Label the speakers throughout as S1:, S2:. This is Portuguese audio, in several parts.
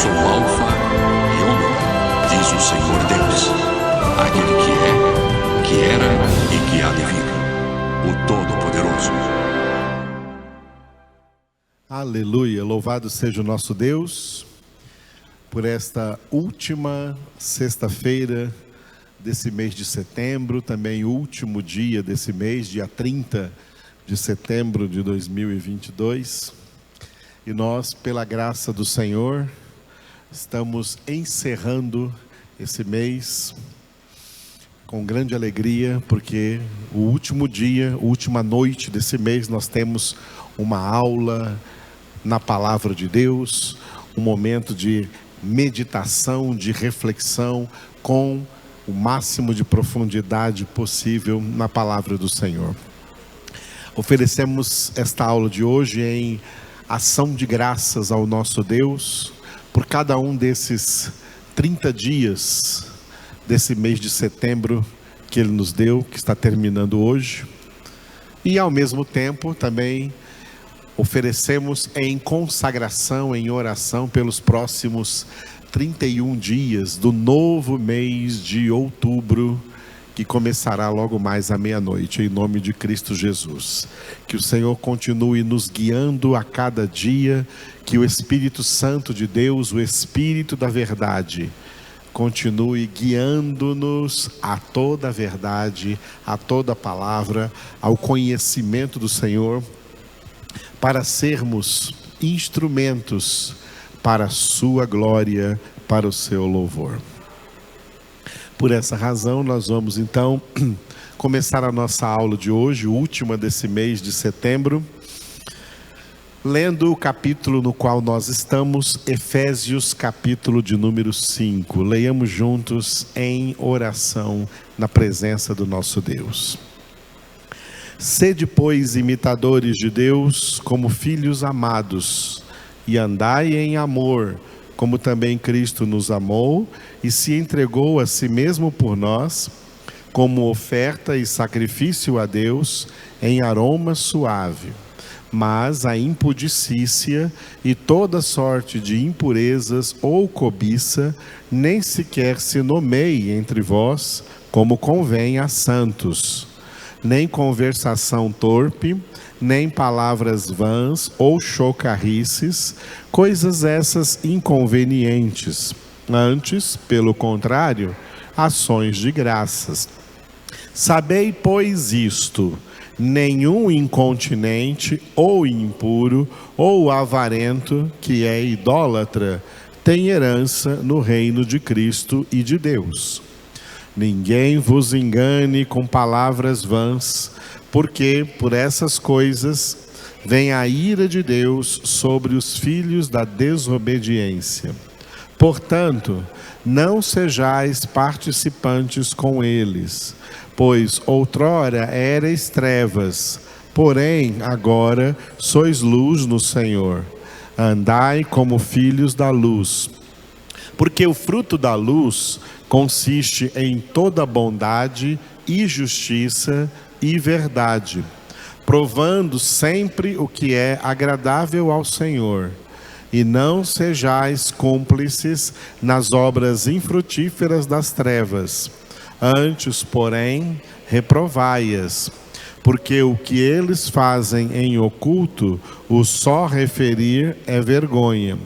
S1: sou o Alfa e Ômega, diz o Senhor Deus, aquele que é, que era e que há de vir, o Todo-Poderoso.
S2: Aleluia, louvado seja o nosso Deus por esta última sexta-feira desse mês de setembro, também o último dia desse mês, dia 30 de setembro de 2022. E nós, pela graça do Senhor, estamos encerrando esse mês com grande alegria, porque o último dia, a última noite desse mês, nós temos uma aula na Palavra de Deus, um momento de meditação, de reflexão, com o máximo de profundidade possível na Palavra do Senhor. Oferecemos esta aula de hoje em ação de graças ao nosso Deus, por cada um desses 30 dias desse mês de setembro que Ele nos deu, que está terminando hoje. E ao mesmo tempo também oferecemos em consagração, em oração pelos próximos 31 dias do novo mês de outubro, que começará logo mais à meia-noite, em nome de Cristo Jesus. Que o Senhor continue nos guiando a cada dia, que o Espírito Santo de Deus, o Espírito da verdade, continue guiando-nos a toda a verdade, a toda a palavra, ao conhecimento do Senhor, para sermos instrumentos para a sua glória, para o seu louvor. Por essa razão, nós vamos então começar a nossa aula de hoje, última desse mês de setembro, lendo o capítulo no qual nós estamos, Efésios, capítulo de número 5. Leiamos juntos em oração na presença do nosso Deus. Sede, pois, imitadores de Deus, como filhos amados, e andai em amor, como também Cristo nos amou e se entregou a si mesmo por nós, como oferta e sacrifício a Deus em aroma suave. Mas a impudicícia e toda sorte de impurezas ou cobiça nem sequer se nomeie entre vós, como convém a santos. Nem conversação torpe, nem palavras vãs ou chocarrices, coisas essas inconvenientes. Antes, pelo contrário, ações de graças. Sabei, pois, isto: nenhum incontinente ou impuro ou avarento, que é idólatra, tem herança no reino de Cristo e de Deus. Ninguém vos engane com palavras vãs, porque por essas coisas vem a ira de Deus sobre os filhos da desobediência. Portanto, não sejais participantes com eles, pois outrora erais trevas, porém agora sois luz no Senhor. Andai como filhos da luz, porque o fruto da luz consiste em toda bondade e justiça e verdade, provando sempre o que é agradável ao Senhor, e não sejais cúmplices nas obras infrutíferas das trevas. Antes, porém, reprovai-as, porque o que eles fazem em oculto, o só referir é vergonha.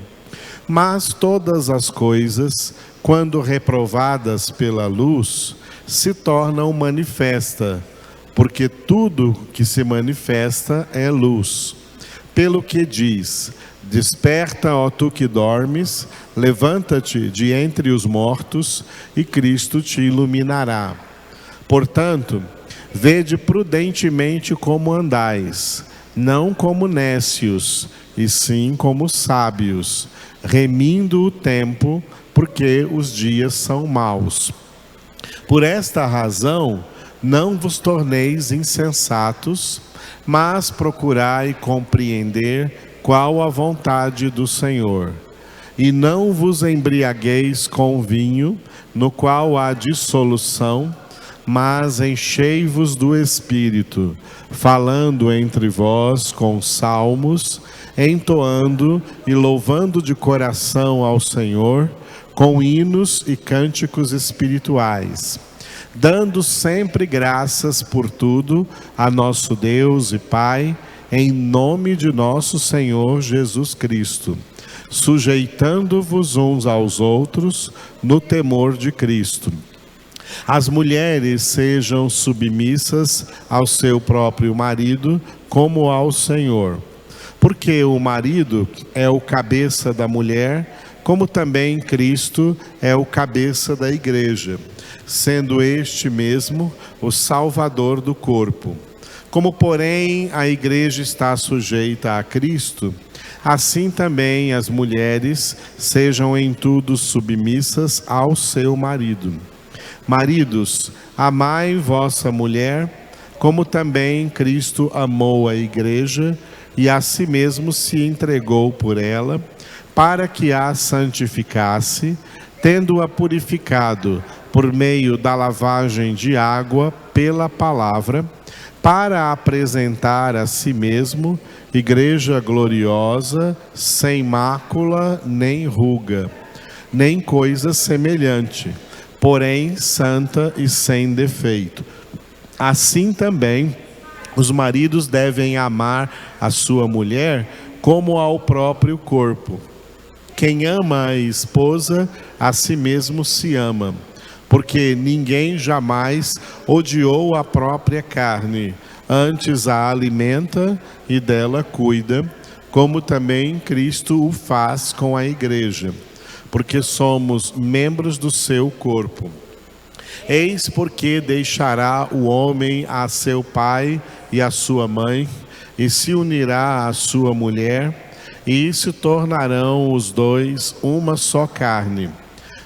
S2: Mas todas as coisas, quando reprovadas pela luz, se tornam manifesta, porque tudo que se manifesta é luz. Pelo que diz: desperta, ó tu que dormes, levanta-te de entre os mortos, e Cristo te iluminará. Portanto, vede prudentemente como andais, não como nécios, e sim como sábios, remindo o tempo, porque os dias são maus. Por esta razão, não vos torneis insensatos, mas procurai compreender qual a vontade do Senhor. E não vos embriagueis com vinho, no qual há dissolução, mas enchei-vos do Espírito, falando entre vós com salmos, entoando e louvando de coração ao Senhor, com hinos e cânticos espirituais, dando sempre graças por tudo a nosso Deus e Pai, em nome de nosso Senhor Jesus Cristo, sujeitando-vos uns aos outros no temor de Cristo. As mulheres sejam submissas ao seu próprio marido, como ao Senhor. Porque o marido é o cabeça da mulher, como também Cristo é o cabeça da igreja, sendo este mesmo o Salvador do corpo. Como, porém, a igreja está sujeita a Cristo, assim também as mulheres sejam em tudo submissas ao seu marido. Maridos, amai vossa mulher, como também Cristo amou a igreja e a si mesmo se entregou por ela, para que a santificasse, tendo-a purificado por meio da lavagem de água pela palavra, para apresentar a si mesmo igreja gloriosa, sem mácula nem ruga, nem coisa semelhante, porém santa e sem defeito. Assim também os maridos devem amar a sua mulher como ao próprio corpo. Quem ama a esposa, a si mesmo se ama, porque ninguém jamais odiou a própria carne, antes a alimenta e dela cuida, como também Cristo o faz com a igreja, porque somos membros do seu corpo. Eis porque deixará o homem a seu pai e a sua mãe, e se unirá à sua mulher, e se tornarão os dois uma só carne.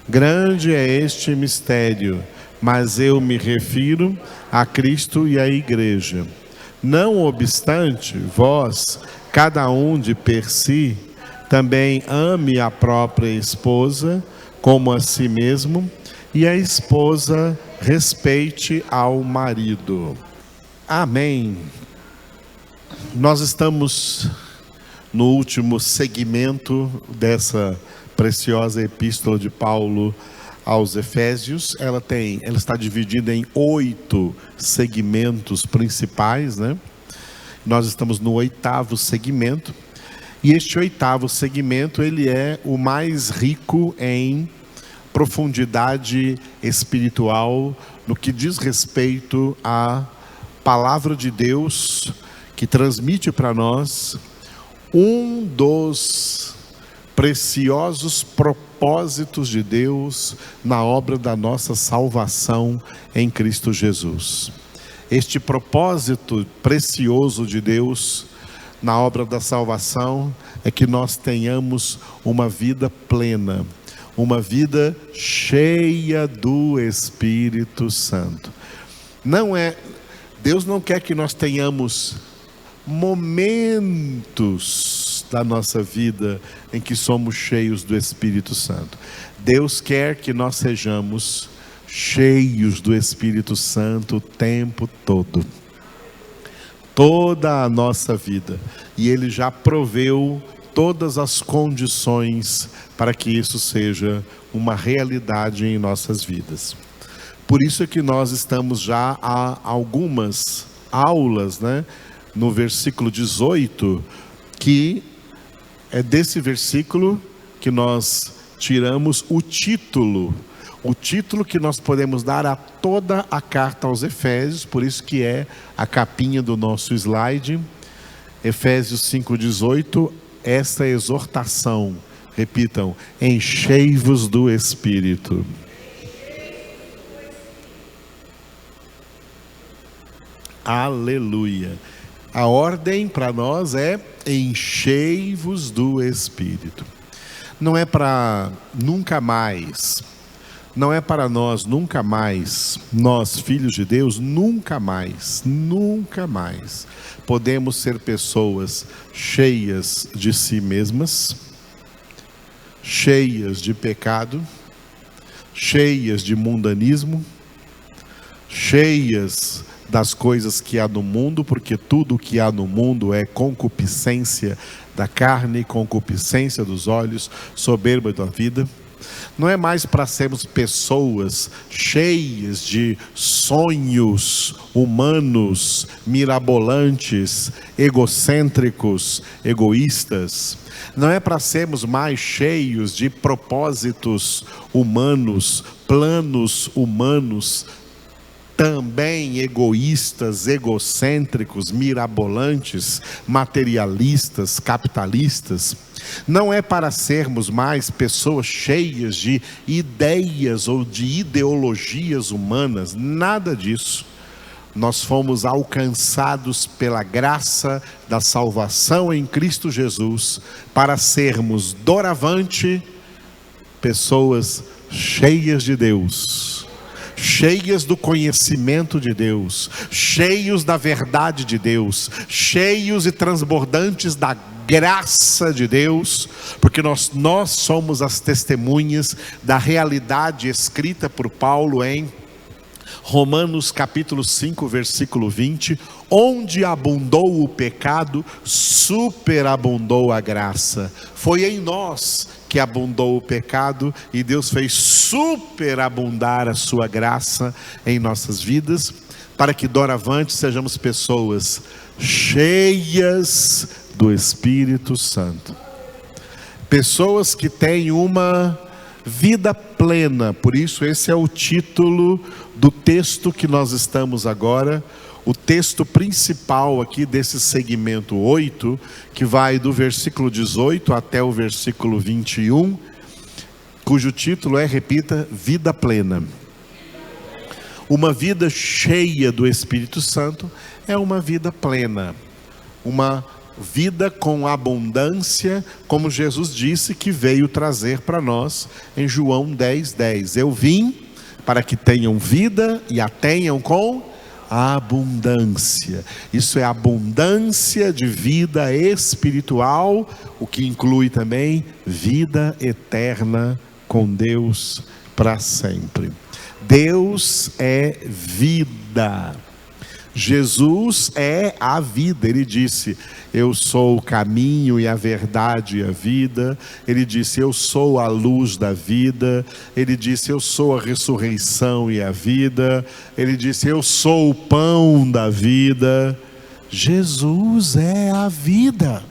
S2: Grande é este mistério, mas eu me refiro a Cristo e à igreja. Não obstante, vós, cada um de per si, também ame a própria esposa como a si mesmo, e a esposa respeite ao marido. Amém. Nós estamos no último segmento dessa preciosa epístola de Paulo aos Efésios. Ela está dividida em 8 segmentos principais, né? Nós estamos no 8º segmento. E este 8º segmento, ele é o mais rico em profundidade espiritual no que diz respeito à palavra de Deus, que transmite para nós um dos preciosos propósitos de Deus na obra da nossa salvação em Cristo Jesus. Este propósito precioso de Deus na obra da salvação é que nós tenhamos uma vida plena, uma vida cheia do Espírito Santo. Deus não quer que nós tenhamos momentos da nossa vida em que somos cheios do Espírito Santo. Deus quer que nós sejamos cheios do Espírito Santo o tempo todo. Toda a nossa vida. E Ele já proveu todas as condições para que isso seja uma realidade em nossas vidas. Por isso é que nós estamos já há algumas aulas, né? No versículo 18, que é desse versículo que nós tiramos o título que nós podemos dar a toda a carta aos Efésios, por isso que é a capinha do nosso slide, Efésios 5,18, esta exortação, repitam, enchei-vos do Espírito. Aleluia. A ordem para nós é enchei-vos do Espírito. Não é para nunca mais. Não é para nós nunca mais. Nós, filhos de Deus, nunca mais podemos ser pessoas cheias de si mesmas, cheias de pecado, cheias de mundanismo, cheias das coisas que há no mundo, porque tudo o que há no mundo é concupiscência da carne, concupiscência dos olhos, soberba da vida. Não é mais para sermos pessoas cheias de sonhos humanos, mirabolantes, egocêntricos, egoístas. Não é para sermos mais cheios de propósitos humanos, planos humanos, também egoístas, egocêntricos, mirabolantes, materialistas, capitalistas. Não é para sermos mais pessoas cheias de ideias ou de ideologias humanas, nada disso. Nós fomos alcançados pela graça da salvação em Cristo Jesus para sermos doravante pessoas cheias de Deus, cheias do conhecimento de Deus, cheios da verdade de Deus, cheios e transbordantes da graça de Deus, porque nós somos as testemunhas da realidade escrita por Paulo em Romanos capítulo 5, versículo 20, onde abundou o pecado, superabundou a graça. Foi em nós que abundou o pecado e Deus fez superabundar a sua graça em nossas vidas, para que doravante sejamos pessoas cheias do Espírito Santo. Pessoas que têm uma vida plena. Por isso esse é o título do texto que nós estamos agora, o texto principal aqui desse segmento 8, que vai do versículo 18 até o versículo 21, cujo título é, repita, vida plena. Uma vida cheia do Espírito Santo é uma vida plena, uma vida com abundância, como Jesus disse que veio trazer para nós em João 10:10. Eu vim para que tenham vida e a tenham com abundância. Isso é abundância de vida espiritual, o que inclui também vida eterna com Deus para sempre. Deus é vida. Jesus é a vida. Ele disse: eu sou o caminho e a verdade e a vida. Ele disse: eu sou a luz da vida. Ele disse: eu sou a ressurreição e a vida. Ele disse: eu sou o pão da vida. Jesus é a vida.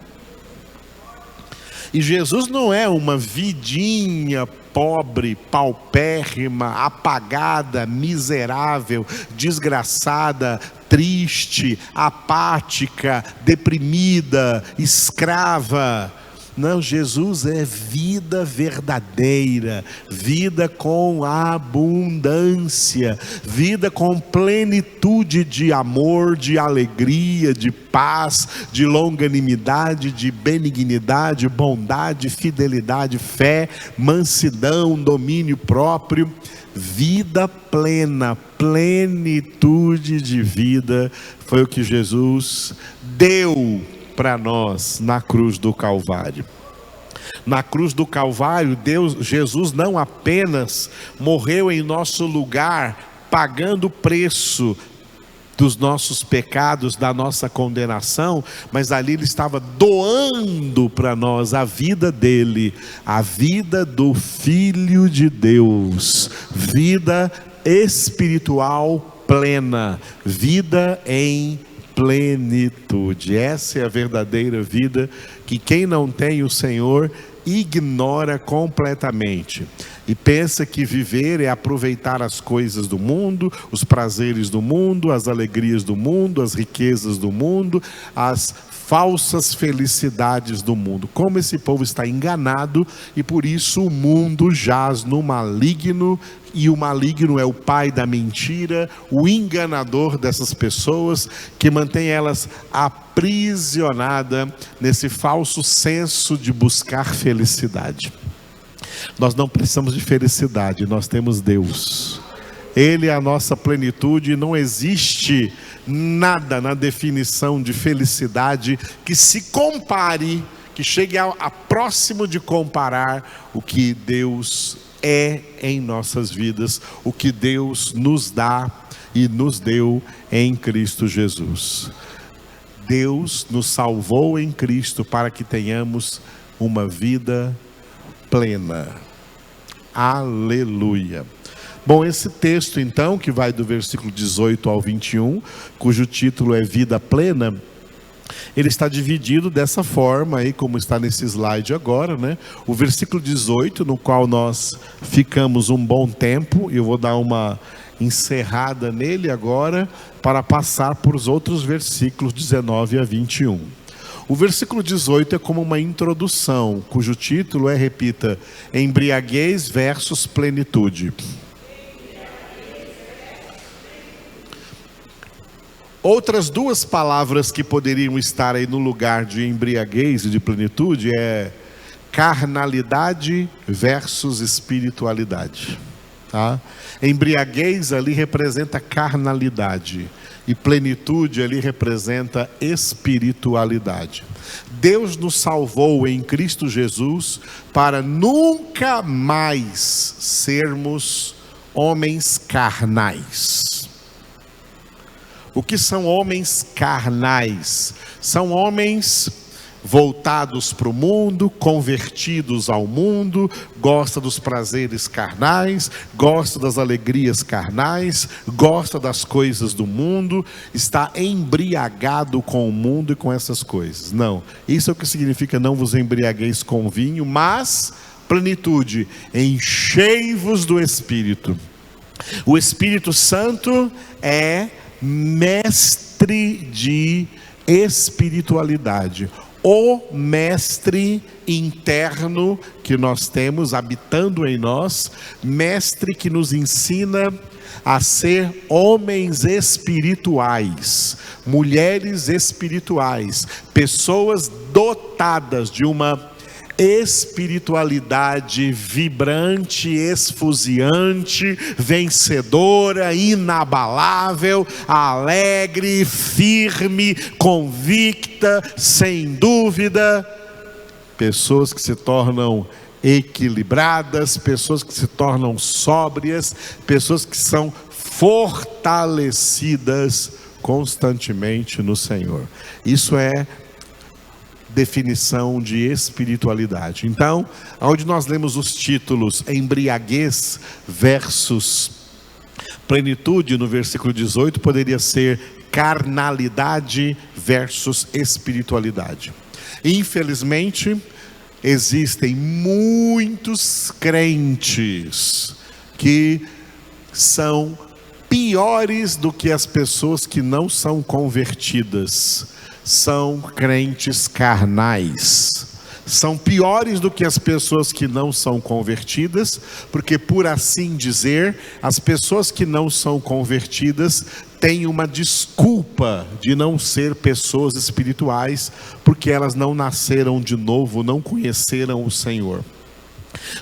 S2: E Jesus não é uma vidinha pobre, paupérrima, apagada, miserável, desgraçada, triste, apática, deprimida, escrava. Não, Jesus é vida verdadeira, vida com abundância, vida com plenitude de amor, de alegria, de paz, de longanimidade, de benignidade, bondade, fidelidade, fé, mansidão, domínio próprio. Vida plena, plenitude de vida, foi o que Jesus deu para nós na cruz do Calvário. Na cruz do Calvário, Jesus não apenas morreu em nosso lugar, pagando o preço dos nossos pecados, da nossa condenação, mas ali Ele estava doando para nós a vida dele, a vida do Filho de Deus, vida espiritual plena, vida em plenitude. Essa é a verdadeira vida que quem não tem o Senhor ignora completamente e pensa que viver é aproveitar as coisas do mundo, os prazeres do mundo, as alegrias do mundo, as riquezas do mundo, as falsas felicidades do mundo. Como esse povo está enganado, e por isso o mundo jaz no maligno, e o maligno é o pai da mentira, o enganador dessas pessoas, que mantém elas aprisionadas nesse falso senso de buscar felicidade. Nós não precisamos de felicidade, nós temos Deus. Ele é a nossa plenitude, e não existe nada na definição de felicidade que se compare, que chegue a próximo de comparar o que Deus é em nossas vidas o que Deus nos dá e nos deu em Cristo Jesus. Deus nos salvou em Cristo para que tenhamos uma vida plena. Aleluia. Bom, esse texto então, que vai do versículo 18 ao 21, cujo título é Vida Plena, ele está dividido dessa forma aí, como está nesse slide agora, né? O versículo 18, no qual nós ficamos um bom tempo, e eu vou dar uma encerrada nele agora, para passar por os outros versículos 19 a 21. O versículo 18 é como uma introdução, cujo título é, repita, embriaguez versus plenitude. Outras duas palavras que poderiam estar aí no lugar de embriaguez e de plenitude é carnalidade versus espiritualidade. Tá? Embriaguez ali representa carnalidade e plenitude ali representa espiritualidade. Deus nos salvou em Cristo Jesus para nunca mais sermos homens carnais. O que são homens carnais? São homens voltados para o mundo, convertidos ao mundo, gosta dos prazeres carnais, gosta das alegrias carnais, gosta das coisas do mundo, está embriagado com o mundo e com essas coisas. Não, isso é o que significa não vos embriagueis com vinho, mas plenitude, enchei-vos do Espírito. O Espírito Santo é mestre de espiritualidade. O mestre interno que nós temos habitando em nós, mestre que nos ensina a ser homens espirituais, mulheres espirituais, pessoas dotadas de uma espiritualidade vibrante, esfuziante, vencedora, inabalável, alegre, firme, convicta, sem dúvida. Pessoas que se tornam equilibradas, pessoas que se tornam sóbrias, pessoas que são fortalecidas constantemente no Senhor. Isso é definição de espiritualidade. Então, onde nós lemos os títulos embriaguez versus plenitude, no versículo 18, poderia ser carnalidade versus espiritualidade. Infelizmente, existem muitos crentes que são piores do que as pessoas que não são convertidas. São crentes carnais, são piores do que as pessoas que não são convertidas, porque, por assim dizer, as pessoas que não são convertidas têm uma desculpa de não ser pessoas espirituais, porque elas não nasceram de novo, não conheceram o Senhor.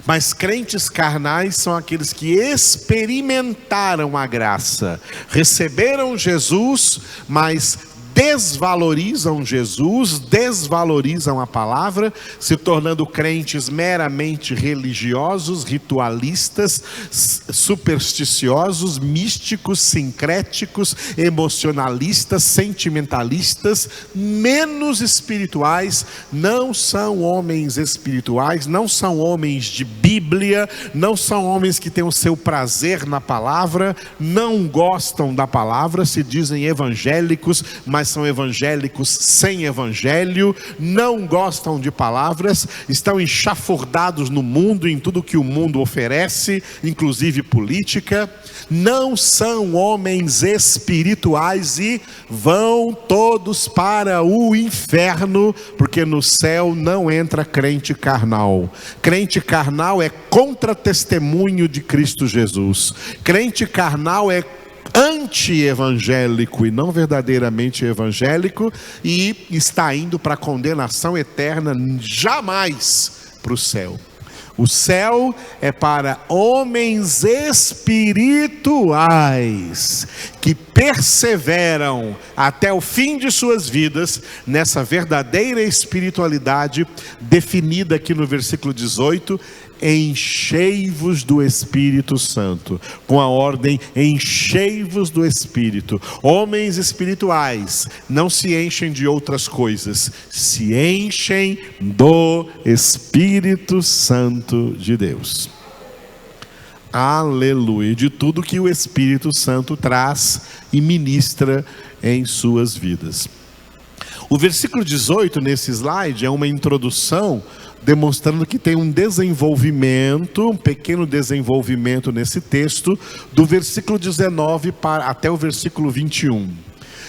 S2: Mas crentes carnais são aqueles que experimentaram a graça, receberam Jesus, mas desvalorizam Jesus, desvalorizam a palavra, se tornando crentes meramente religiosos, ritualistas, supersticiosos, místicos, sincréticos, emocionalistas, sentimentalistas, menos espirituais. Não são homens espirituais, não são homens de Bíblia, não são homens que têm o seu prazer na palavra, não gostam da palavra, se dizem evangélicos, mas são evangélicos sem evangelho, não gostam de palavras, estão enxafurdados no mundo, em tudo que o mundo oferece, inclusive política. Não são homens espirituais e vão todos para o inferno, porque no céu não entra crente carnal. Crente carnal é contra-testemunho de Cristo Jesus. Crente carnal é anti-evangélico e não verdadeiramente evangélico, e está indo para a condenação eterna, jamais para o céu. O céu é para homens espirituais que perseveram até o fim de suas vidas nessa verdadeira espiritualidade definida aqui no versículo 18: enchei-vos do Espírito Santo, com a ordem: enchei-vos do Espírito. Homens espirituais não se enchem de outras coisas, se enchem do Espírito Santo de Deus. Aleluia! De tudo que o Espírito Santo traz e ministra em suas vidas. O versículo 18 nesse slide é uma introdução demonstrando que tem um desenvolvimento, um pequeno desenvolvimento nesse texto, do versículo 19 até o versículo 21.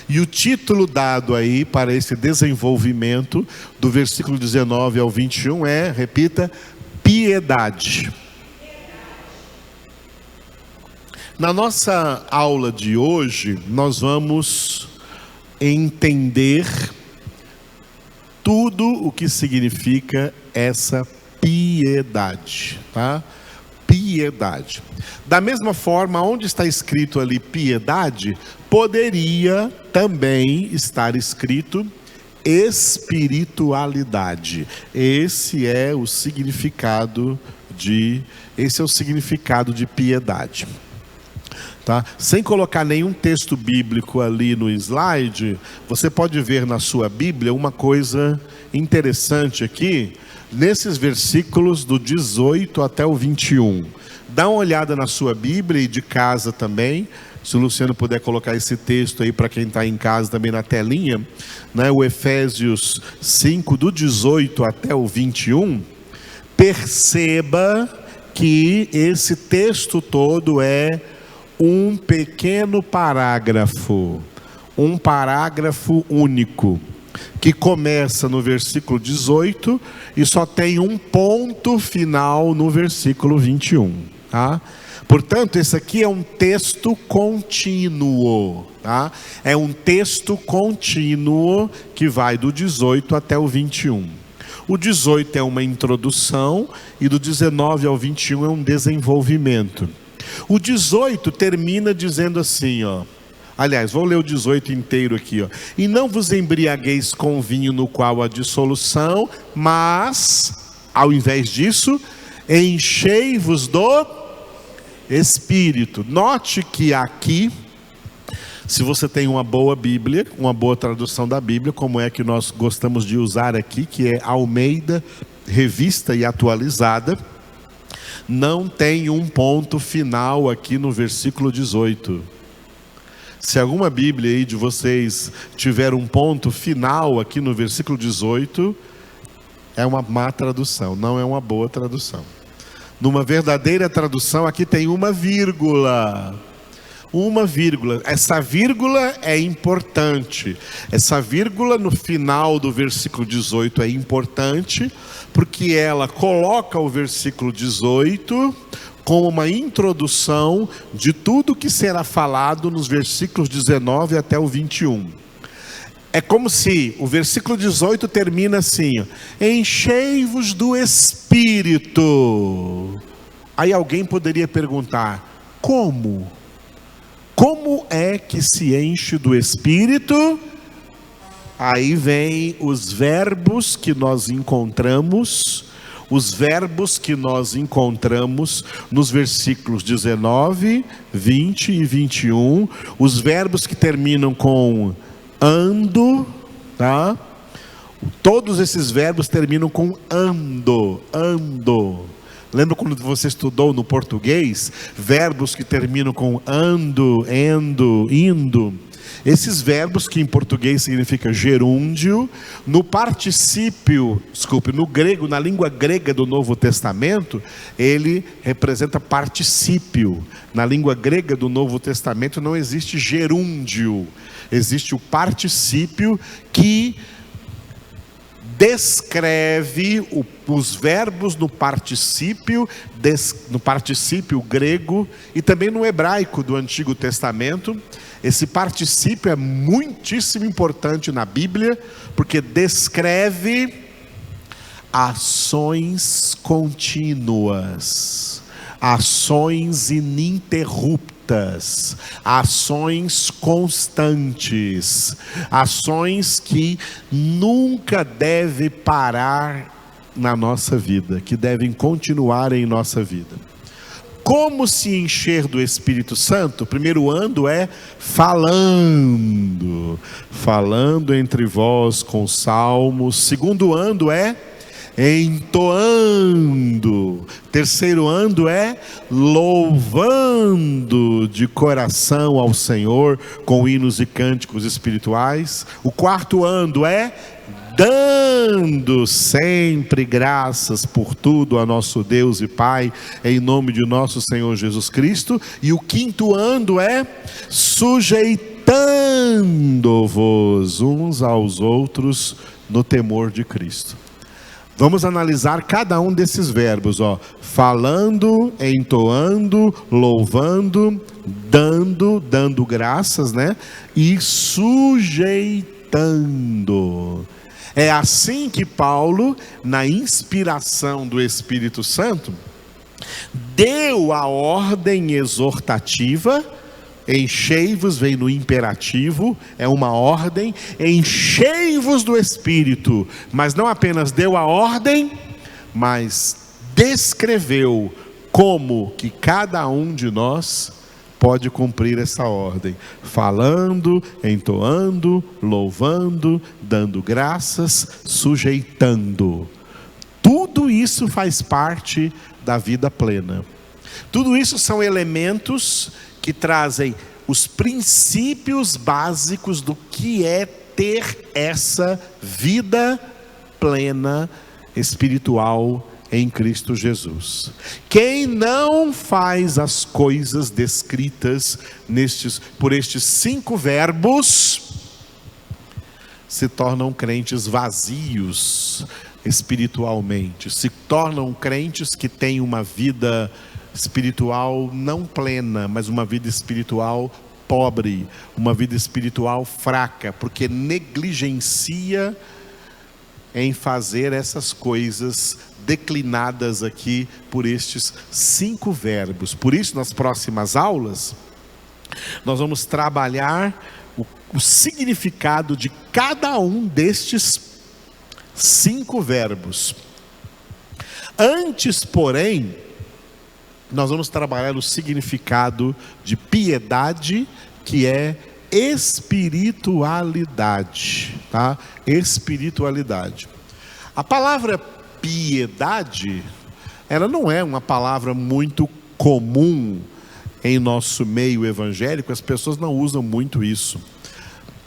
S2: E o título dado aí para esse desenvolvimento, do versículo 19 ao 21 é, repita, piedade. Na nossa aula de hoje, nós vamos entender tudo o que significa essa piedade, tá? Piedade. Da mesma forma, onde está escrito ali piedade, poderia também estar escrito espiritualidade. Esse é o significado de piedade. Tá? Sem colocar nenhum texto bíblico ali no slide, você pode ver na sua Bíblia uma coisa interessante aqui, nesses versículos do 18 até o 21. Dá uma olhada na sua Bíblia e de casa também, se o Luciano puder colocar esse texto aí para quem está em casa também na telinha, né? O Efésios 5, do 18 até o 21, perceba que esse texto todo é um pequeno parágrafo, um parágrafo único, que começa no versículo 18 e só tem um ponto final no versículo 21, tá? Portanto, esse aqui é um texto contínuo, tá? É um texto contínuo que vai do 18 até o 21. O 18 é uma introdução e do 19 ao 21 é um desenvolvimento. O 18 termina dizendo assim, ó. Aliás, vou ler o 18 inteiro aqui, ó. E não vos embriagueis com vinho no qual há dissolução, mas, ao invés disso, enchei-vos do Espírito. Note que aqui, se você tem uma boa Bíblia, uma boa tradução da Bíblia, como é que nós gostamos de usar aqui, que é Almeida, revista e atualizada, não tem um ponto final aqui no versículo 18. Se alguma Bíblia aí de vocês tiver um ponto final aqui no versículo 18, é uma má tradução, não é uma boa tradução. Numa verdadeira tradução, aqui tem uma vírgula. Uma vírgula. Essa vírgula é importante. Essa vírgula no final do versículo 18 é importante, porque ela coloca o versículo 18 como uma introdução de tudo que será falado nos versículos 19 até o 21. É como se o versículo 18 termina assim, ó, enchei-vos do Espírito. Aí alguém poderia perguntar, como? Como é que se enche do Espírito? Aí vem os verbos que nós encontramos, nos versículos 19, 20 e 21, os verbos que terminam com ando, tá? Todos esses verbos terminam com ando. Lembra quando você estudou no português, verbos que terminam com ando, endo, indo? Esses verbos que em português significa gerúndio, no grego, na língua grega do Novo Testamento, ele representa particípio. Na língua grega do Novo Testamento não existe gerúndio, existe o particípio que descreve os verbos no particípio grego e também no hebraico do Antigo Testamento. Esse particípio é muitíssimo importante na Bíblia, porque descreve ações contínuas, ações ininterruptas, ações constantes, ações que nunca devem parar na nossa vida, que devem continuar em nossa vida. Como se encher do Espírito Santo? O primeiro ando é falando entre vós com salmos. Segundo ando é entoando. Terceiro ando é louvando de coração ao Senhor com hinos e cânticos espirituais. O quarto ando é dando sempre graças por tudo a nosso Deus e Pai, em nome de nosso Senhor Jesus Cristo. E o quinto ando é sujeitando-vos uns aos outros no temor de Cristo. Vamos analisar cada um desses verbos, falando, entoando, louvando, dando graças, né? E sujeitando. É assim que Paulo, na inspiração do Espírito Santo, deu a ordem exortativa. Enchei-vos, vem no imperativo, é uma ordem, enchei-vos do Espírito, mas não apenas deu a ordem, mas descreveu como que cada um de nós pode cumprir essa ordem, falando, entoando, louvando, dando graças, sujeitando. Tudo isso faz parte da vida plena. Tudo isso são elementos que trazem os princípios básicos do que é ter essa vida plena espiritual em Cristo Jesus. Quem não faz as coisas descritas por estes 5 verbos, se tornam crentes vazios espiritualmente, se tornam crentes que têm uma vida espiritual não plena, mas uma vida espiritual pobre, uma vida espiritual fraca, porque negligencia em fazer essas coisas declinadas aqui por estes 5 verbos. Por isso, nas próximas aulas, nós vamos trabalhar o significado de cada um destes 5 verbos. Antes, porém, nós vamos trabalhar o significado de piedade, que é espiritualidade, tá? Espiritualidade. A palavra piedade, ela não é uma palavra muito comum em nosso meio evangélico, as pessoas não usam muito isso,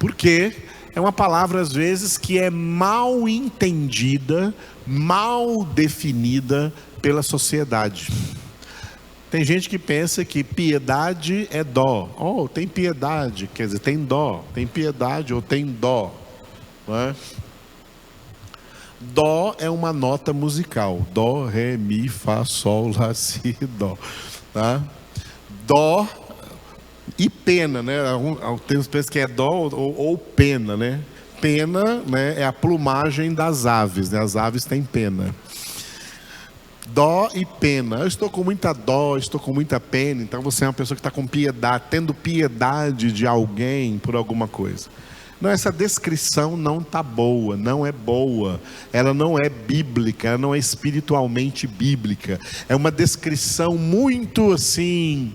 S2: porque é uma palavra às vezes que é mal entendida, mal definida pela sociedade. Tem gente que pensa que piedade é dó. Tem piedade, quer dizer, tem dó. Tem piedade ou tem dó, não é? Dó é uma nota musical. Dó, ré, mi, fá, sol, lá, si, dó. Tá? Dó e pena, né? Temos pessoas que é dó ou pena, né? Pena, né, é a plumagem das aves, né? As aves têm pena. Dó e pena. Eu estou com muita dó, estou com muita pena. Então você é uma pessoa que está com piedade, tendo piedade de alguém por alguma coisa. Não, essa descrição não está boa, não é boa. Ela não é bíblica, ela não é espiritualmente bíblica. É uma descrição muito assim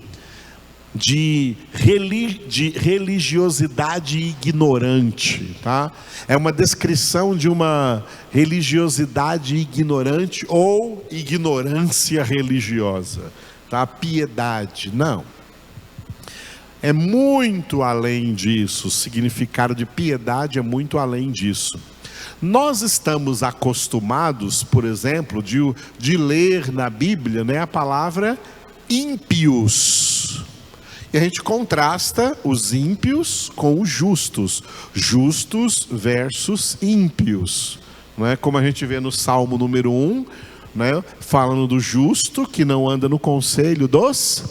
S2: de religiosidade ignorante, tá? É uma descrição de uma religiosidade ignorante ou ignorância religiosa, tá? Piedade, não. É muito além disso. O significado de piedade é muito além disso. Nós estamos acostumados, por exemplo, de ler na Bíblia, né, a palavra ímpios. E a gente contrasta os ímpios com os justos. Justos versus ímpios. Não é? Como a gente vê no Salmo número 1, né? Falando do justo que não anda no conselho dos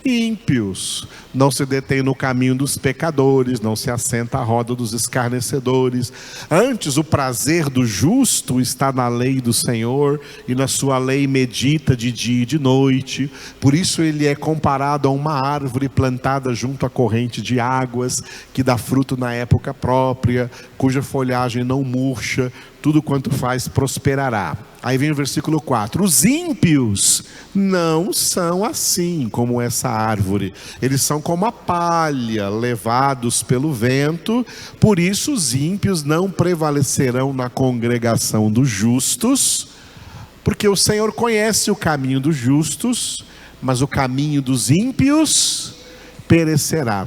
S2: ímpios. Não se detém no caminho dos pecadores, não se assenta à roda dos escarnecedores. Antes, o prazer do justo está na lei do Senhor, e na sua lei medita de dia e de noite. Por isso ele é comparado a uma árvore plantada junto à corrente de águas, que dá fruto na época própria, cuja folhagem não murcha, tudo quanto faz prosperará. Aí vem o versículo 4. Os ímpios não são assim como essa árvore. Eles são como a palha, levados pelo vento. Por isso os ímpios não prevalecerão na congregação dos justos, porque o Senhor conhece o caminho dos justos, mas o caminho dos ímpios perecerá.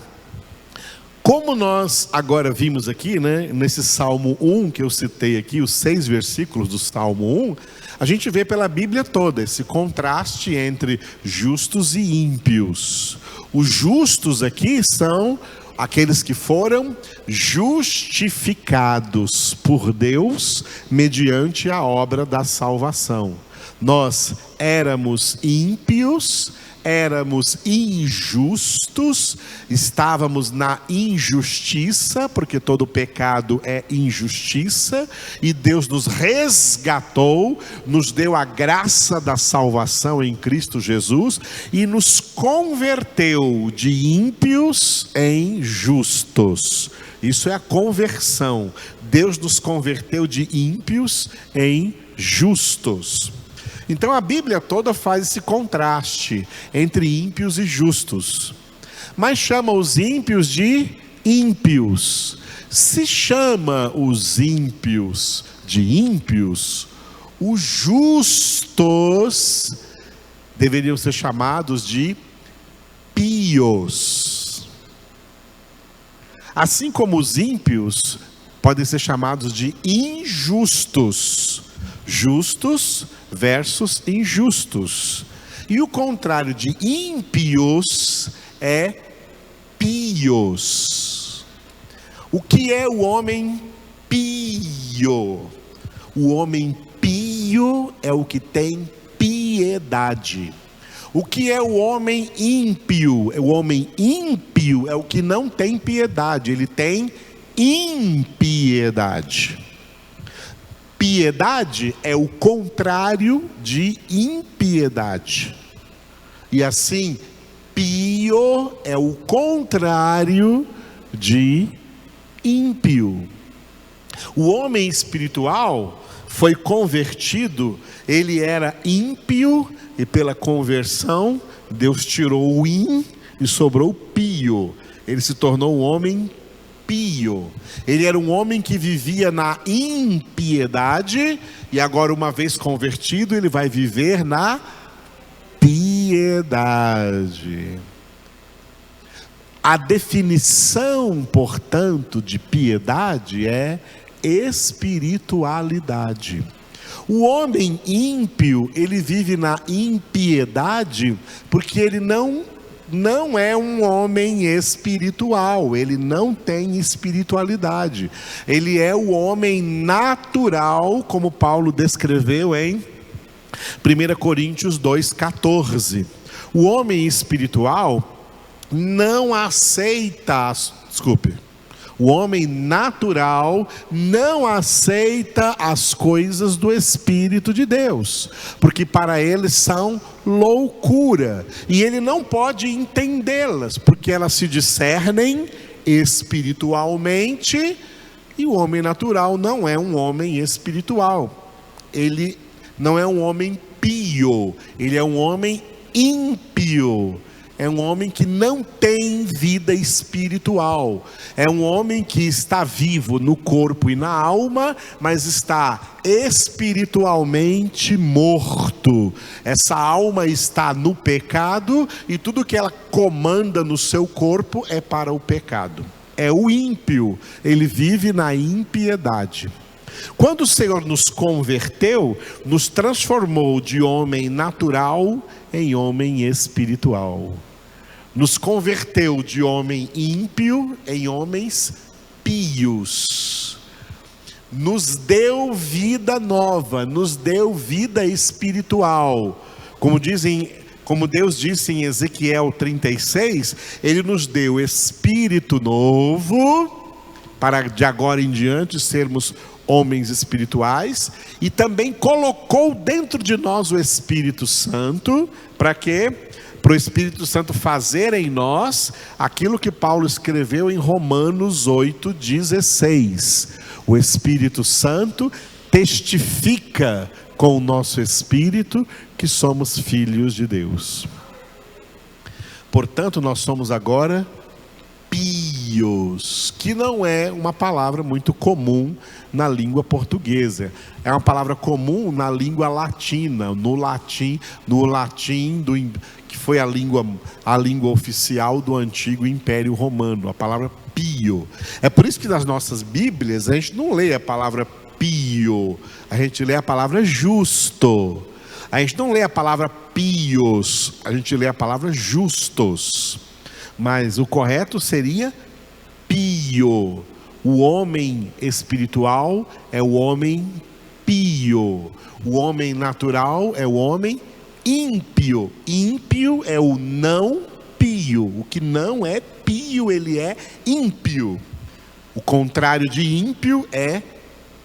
S2: Como nós agora vimos aqui, nesse Salmo 1 que eu citei aqui, os 6 versículos do Salmo 1, a gente vê pela Bíblia toda esse contraste entre justos e ímpios. Os justos aqui são aqueles que foram justificados por Deus mediante a obra da salvação. Nós éramos ímpios, éramos injustos, estávamos na injustiça, porque todo pecado é injustiça, e Deus nos resgatou, nos deu a graça da salvação em Cristo Jesus, e nos converteu de ímpios em justos. Isso é a conversão. Deus nos converteu de ímpios em justos. Então a Bíblia toda faz esse contraste entre ímpios e justos, mas chama os ímpios de ímpios. Se chama os ímpios de ímpios, os justos deveriam ser chamados de píos. Assim como os ímpios podem ser chamados de injustos. Justos versus injustos. E o contrário de ímpios é píos. O que é o homem pio? O homem pio é o que tem piedade. O que é o homem ímpio? O homem ímpio é o que não tem piedade, ele tem impiedade. Piedade é o contrário de impiedade. E assim, pio é o contrário de ímpio. O homem espiritual foi convertido, ele era ímpio, e pela conversão, Deus tirou o im e sobrou o pio. Ele se tornou um homem pio. Ele era um homem que vivia na impiedade, e agora, uma vez convertido, ele vai viver na piedade. A definição, portanto, de piedade é espiritualidade. O homem ímpio, ele vive na impiedade porque ele não é um homem espiritual, ele não tem espiritualidade. Ele é o homem natural, como Paulo descreveu em 1 Coríntios 2,14. O homem espiritual não aceita, o homem natural não aceita as coisas do Espírito de Deus, porque para ele são loucura, e ele não pode entendê-las, porque elas se discernem espiritualmente, e o homem natural não é um homem espiritual. Ele não é um homem pio, ele é um homem ímpio. É um homem que não tem vida espiritual. É um homem que está vivo no corpo e na alma, mas está espiritualmente morto. Essa alma está no pecado, e tudo que ela comanda no seu corpo é para o pecado. É o ímpio, ele vive na impiedade. Quando o Senhor nos converteu, nos transformou de homem natural em homem espiritual. Nos converteu de homem ímpio em homens pios. Nos deu vida nova, nos deu vida espiritual. Como dizem Como Deus disse em Ezequiel 36, Ele nos deu espírito novo, para de agora em diante sermos homens espirituais, e também colocou dentro de nós o Espírito Santo, para quê? Para o Espírito Santo fazer em nós aquilo que Paulo escreveu em Romanos 8,16. O Espírito Santo testifica com o nosso espírito que somos filhos de Deus. Portanto, nós somos agora pios, que não é uma palavra muito comum na língua portuguesa. É uma palavra comum na língua latina, no latim que foi a língua oficial do antigo Império Romano, a palavra pio. É por isso que nas nossas Bíblias a gente não lê a palavra pio, a gente lê a palavra justo. A gente não lê a palavra pios, a gente lê a palavra justos. Mas o correto seria pio. O homem espiritual é o homem pio. O homem natural é o homem ímpio. Ímpio é o não pio. O que não é pio, ele é ímpio. O contrário de ímpio é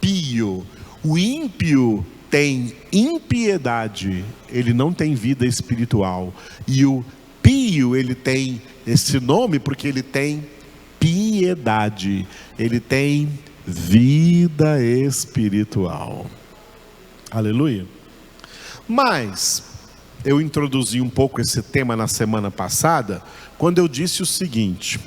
S2: pio. O ímpio tem impiedade, ele não tem vida espiritual. E o pio, ele tem esse nome porque ele tem piedade, ele tem vida espiritual. Aleluia. Mas eu introduzi um pouco esse tema na semana passada, quando eu disse o seguinte: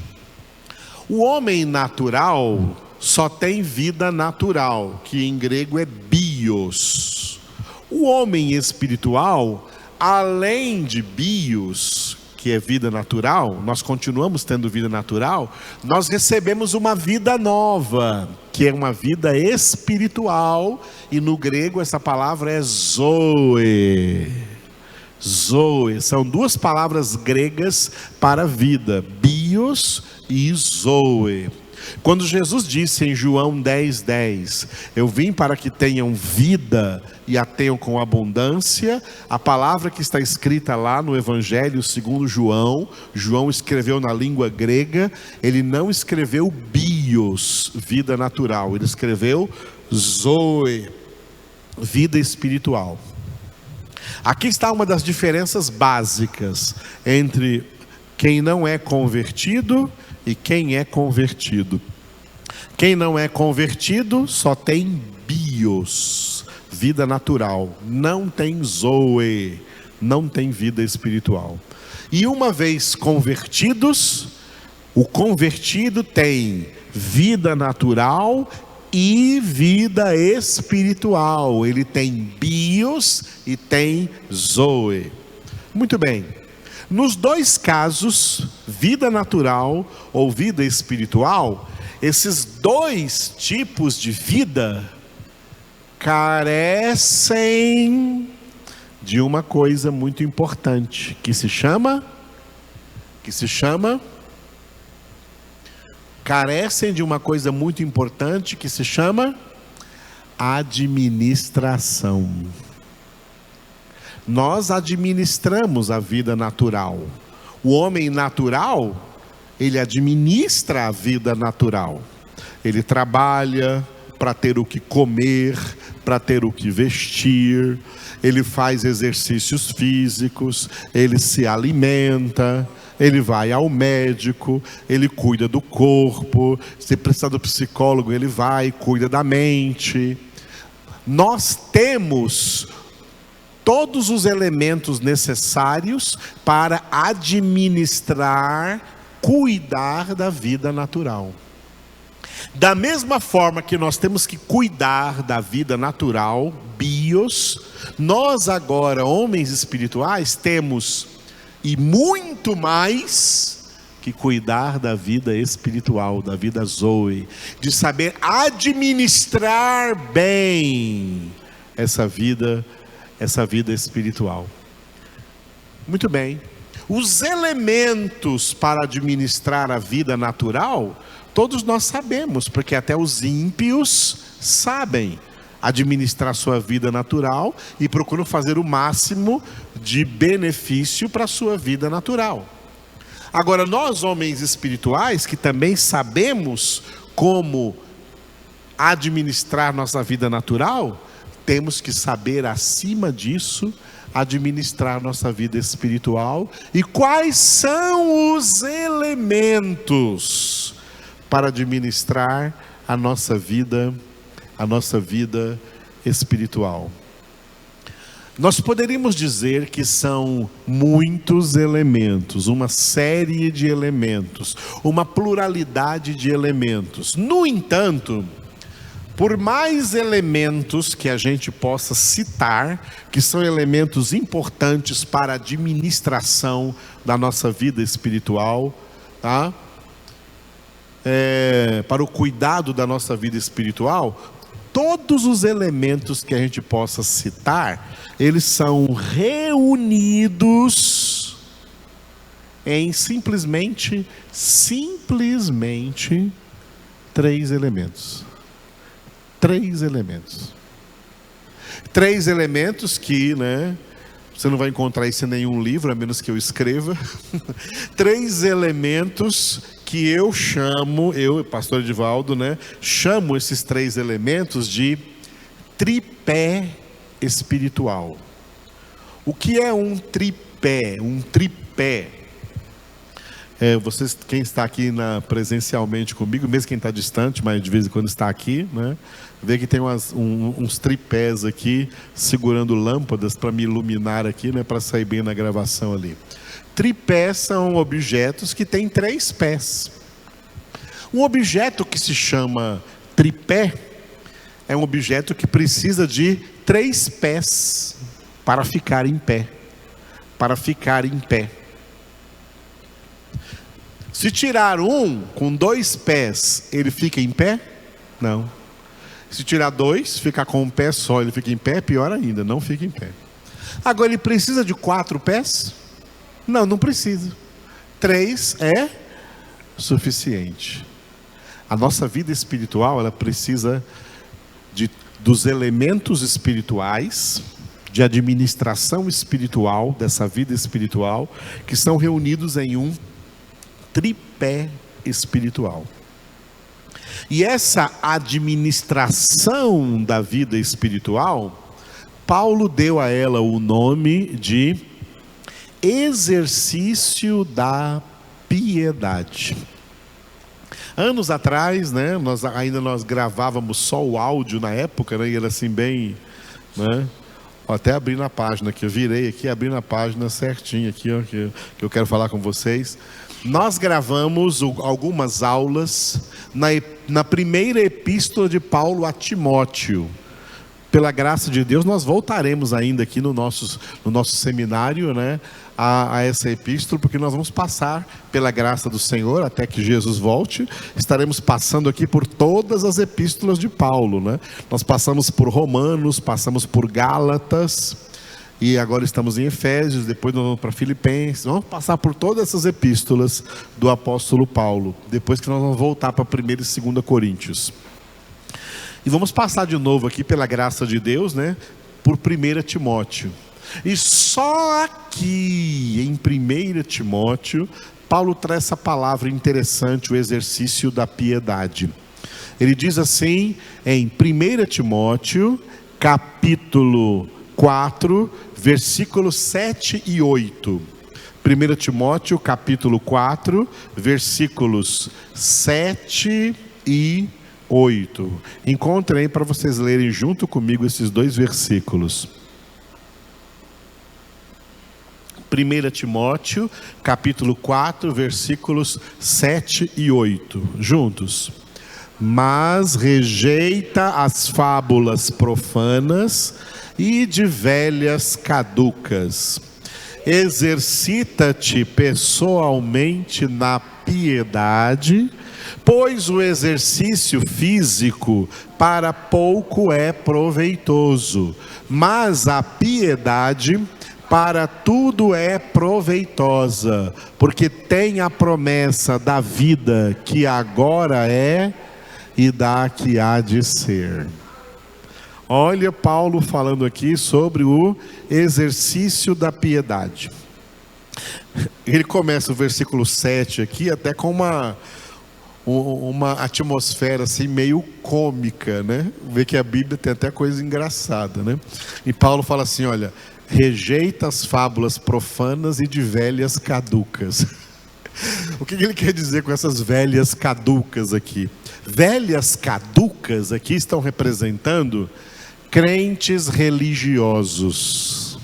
S2: o homem natural só tem vida natural, que em grego é bios. O homem espiritual, além de bios, que é vida natural, nós continuamos tendo vida natural, nós recebemos uma vida nova, que é uma vida espiritual, e no grego essa palavra é zoe. Zoe, são duas palavras gregas para vida, bios e zoe. Quando Jesus disse em João 10:10, eu vim para que tenham vida e a tenham com abundância, a palavra que está escrita lá no Evangelho segundo João, João escreveu na língua grega, ele não escreveu bios, vida natural, ele escreveu zoe, vida espiritual. Aqui está uma das diferenças básicas entre quem não é convertido e quem é convertido. Quem não é convertido só tem bios, vida natural, não tem zoe, não tem vida espiritual. E uma vez convertidos, o convertido tem vida natural e vida espiritual. Ele tem bios e tem zoe. Muito bem. Nos dois casos, vida natural ou vida espiritual, esses dois tipos de vida carecem de uma coisa muito importante, que se chama carecem de uma coisa muito importante que se chama administração. Nós administramos a vida natural. O homem natural, ele administra a vida natural. Ele trabalha para ter o que comer, para ter o que vestir, ele faz exercícios físicos, ele se alimenta, ele vai ao médico, ele cuida do corpo, se precisar do psicólogo, ele vai, cuida da mente. Nós temos todos os elementos necessários para administrar, cuidar da vida natural. Da mesma forma que nós temos que cuidar da vida natural, bios, nós agora, homens espirituais, temos e muito mais que cuidar da vida espiritual, da vida zoe, de saber administrar bem essa vida espiritual. Muito bem. Os elementos para administrar a vida natural, todos nós sabemos, porque até os ímpios sabem. administrar sua vida natural e procuram fazer o máximo de benefício para a sua vida natural. Agora, nós homens espirituais, que também sabemos como administrar nossa vida natural, temos que saber, acima disso, administrar nossa vida espiritual. E quais são os elementos para administrar a nossa vida espiritual? Nós poderíamos dizer que são muitos elementos, uma série de elementos, uma pluralidade de elementos. No entanto, por mais elementos que a gente possa citar, que são elementos importantes para a administração da nossa vida espiritual, tá? Para o cuidado da nossa vida espiritual, todos os elementos que a gente possa citar, eles são reunidos em simplesmente três elementos. Três elementos que, você não vai encontrar isso em nenhum livro, a menos que eu escreva. Três elementos que eu, pastor Edivaldo, chamo esses três elementos de tripé espiritual. O que é um tripé? Vocês, quem está aqui presencialmente comigo, mesmo quem está distante, mas de vez em quando está aqui, vê que tem uns tripés aqui, segurando lâmpadas para me iluminar aqui, para sair bem na gravação ali. Tripés são objetos que têm 3 pés. Um objeto que se chama tripé é um objeto que precisa de 3 pés para ficar em pé. Se tirar um com 2 pés, ele fica em pé? Não. Se tirar 2, ficar com um pé só, ele fica em pé? Pior ainda, não fica em pé. Agora, ele precisa de 4 pés? Não precisa. 3 é suficiente. A nossa vida espiritual, ela precisa dos elementos espirituais, de administração espiritual, dessa vida espiritual, que são reunidos em um tripé espiritual. E essa administração da vida espiritual, Paulo deu a ela o nome de exercício da piedade. Anos atrás, nós gravávamos só o áudio na época, e era assim bem, até abri na página aqui, eu virei aqui, abri na página certinho aqui, que eu quero falar com vocês. Nós gravamos algumas aulas na primeira epístola de Paulo a Timóteo. Pela graça de Deus, nós voltaremos ainda aqui no nosso seminário, a essa epístola, porque nós vamos passar, pela graça do Senhor, até que Jesus volte, estaremos passando aqui por todas as epístolas de Paulo, Nós passamos por Romanos, passamos por Gálatas, e agora estamos em Efésios, depois nós vamos para Filipenses, vamos passar por todas essas epístolas do apóstolo Paulo, depois que nós vamos voltar para 1 e 2 Coríntios. E vamos passar de novo aqui, pela graça de Deus, por 1 Timóteo. E só aqui, em 1 Timóteo, Paulo traz essa palavra interessante, o exercício da piedade. Ele diz assim, em 1 Timóteo, capítulo 4, versículos 7 e 8. 1 Timóteo, capítulo 4, versículos 7 e 8. Encontrem aí para vocês lerem junto comigo esses 2 versículos. 1 Timóteo, capítulo 4, versículos 7 e 8. Juntos. Mas rejeita as fábulas profanas e de velhas caducas. Exercita-te pessoalmente na piedade, pois o exercício físico para pouco é proveitoso, mas a piedade para tudo é proveitosa, porque tem a promessa da vida que agora é e da que há de ser. Olha Paulo falando aqui sobre o exercício da piedade. Ele começa o versículo 7 aqui até com uma atmosfera assim meio cômica, né? Vê que a Bíblia tem até coisa engraçada, né? E Paulo fala assim, olha, rejeita as fábulas profanas e de velhas caducas. O que ele quer dizer com essas velhas caducas aqui? Velhas caducas aqui estão representando crentes religiosos,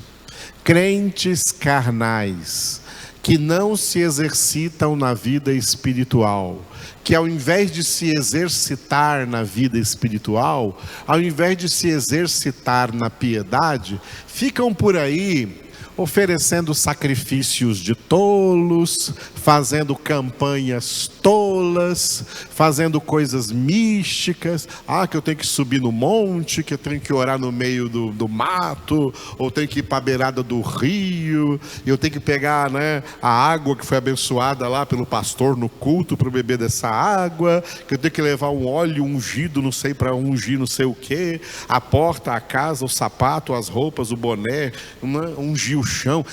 S2: crentes carnais, que não se exercitam na vida espiritual, que ao invés de se exercitar na vida espiritual, ao invés de se exercitar na piedade, ficam por aí oferecendo sacrifícios de tolos, fazendo campanhas tolas, fazendo coisas místicas. Que eu tenho que subir no monte, que eu tenho que orar no meio do mato, ou tenho que ir para a beirada do rio, e eu tenho que pegar, né, a água que foi abençoada lá pelo pastor no culto para beber dessa água, que eu tenho que levar um óleo ungido, não sei para ungir não sei o que, a porta, a casa, o sapato, as roupas, o boné, ungir o chão.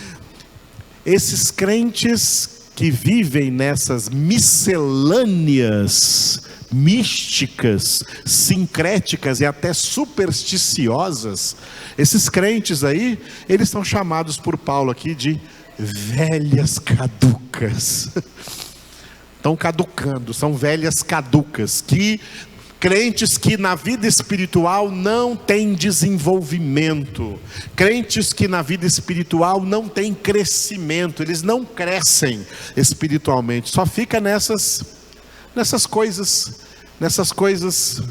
S2: Esses crentes que vivem nessas miscelâneas místicas, sincréticas e até supersticiosas, esses crentes aí, eles são chamados por Paulo aqui de velhas caducas. Estão caducando, são velhas caducas, crentes que na vida espiritual não têm desenvolvimento, crentes que na vida espiritual não têm crescimento, eles não crescem espiritualmente, só fica nessas coisas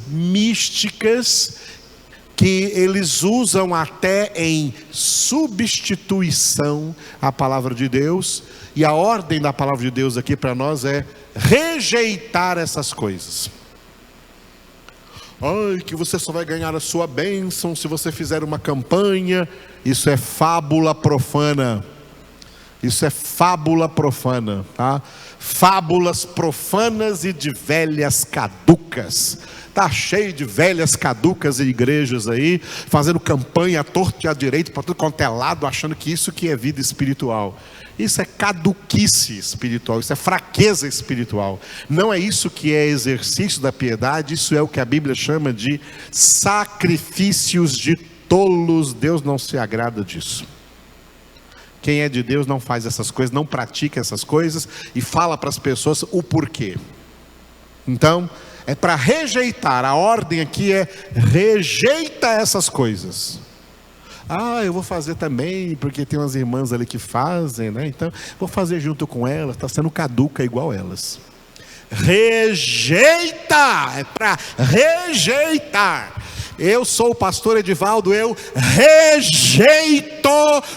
S2: místicas que eles usam até em substituição à palavra de Deus. E a ordem da palavra de Deus aqui para nós é rejeitar essas coisas. Que você só vai ganhar a sua bênção se você fizer uma campanha. Isso é fábula profana. Isso é fábula profana, tá? Fábulas profanas e de velhas caducas. Está cheio de velhas caducas e igrejas aí, fazendo campanha à torto e à direita, para tudo quanto é lado, achando que isso que é vida espiritual. Isso é caduquice espiritual, isso é fraqueza espiritual. Não é isso que é exercício da piedade, isso é o que a Bíblia chama de sacrifícios de tolos. Deus não se agrada disso. Quem é de Deus não faz essas coisas, não pratica essas coisas e fala para as pessoas o porquê. Então, é para rejeitar, a ordem aqui é rejeita essas coisas. Eu vou fazer também, porque tem umas irmãs ali que fazem, né? Então, vou fazer junto com elas, está sendo caduca igual elas. Rejeita, é para rejeitar. Eu sou o pastor Edivaldo, eu rejeito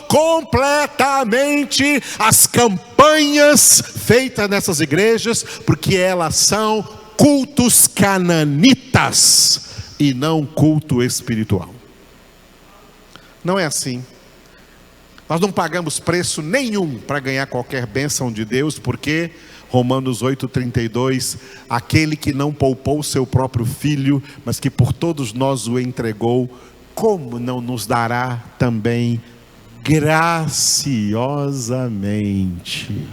S2: completamente as campanhas feitas nessas igrejas, porque elas são cultos cananitas e não culto espiritual. Não é assim. Nós não pagamos preço nenhum para ganhar qualquer bênção de Deus, porque Romanos 8,32, aquele que não poupou seu próprio filho, mas que por todos nós o entregou, como não nos dará também graciosamente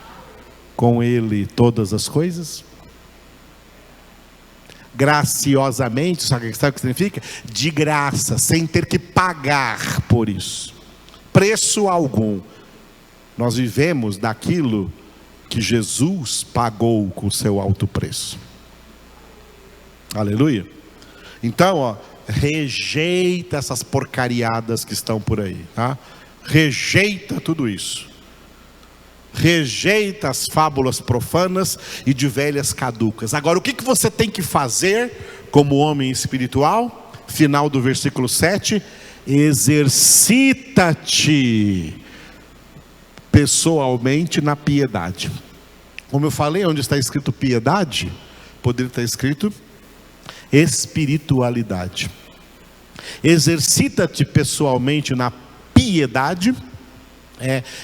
S2: com ele todas as coisas? Graciosamente, sabe o que significa? De graça, sem ter que pagar por isso, preço algum. Nós vivemos daquilo que Jesus pagou com o seu alto preço. Aleluia. Então, rejeita essas porcariadas que estão por aí, tá? Rejeita tudo isso. Rejeita as fábulas profanas e de velhas caducas. Agora, o que você tem que fazer como homem espiritual? Final do versículo 7. Exercita-te pessoalmente na piedade. Como eu falei, onde está escrito piedade, poderia estar escrito espiritualidade. Exercita-te pessoalmente na piedade.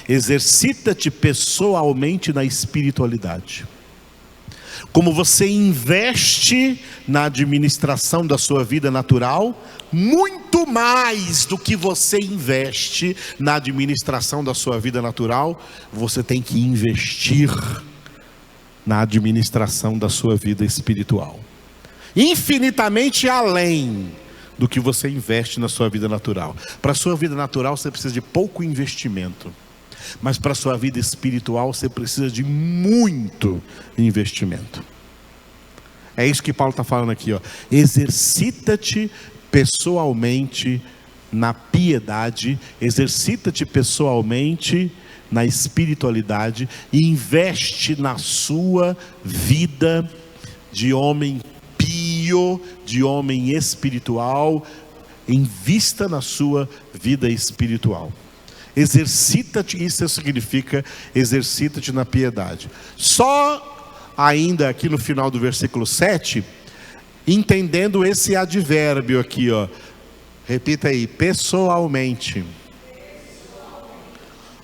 S2: Exercita-te pessoalmente na espiritualidade. como você investe na administração da sua vida natural, muito mais do que você investe na administração da sua vida natural, você tem que investir na administração da sua vida espiritual. Infinitamente além do que você investe na sua vida natural. Para a sua vida natural você precisa de pouco investimento, mas para a sua vida espiritual você precisa de muito investimento. É isso que Paulo está falando aqui, ó. Exercita-te pessoalmente na piedade, exercita-te pessoalmente na espiritualidade e investe na sua vida de homem pio, de homem espiritual. Invista na sua vida espiritual. Exercita-te, isso significa exercita-te na piedade. Só ainda aqui no final do versículo 7, entendendo esse advérbio aqui, ó. Repita aí, pessoalmente.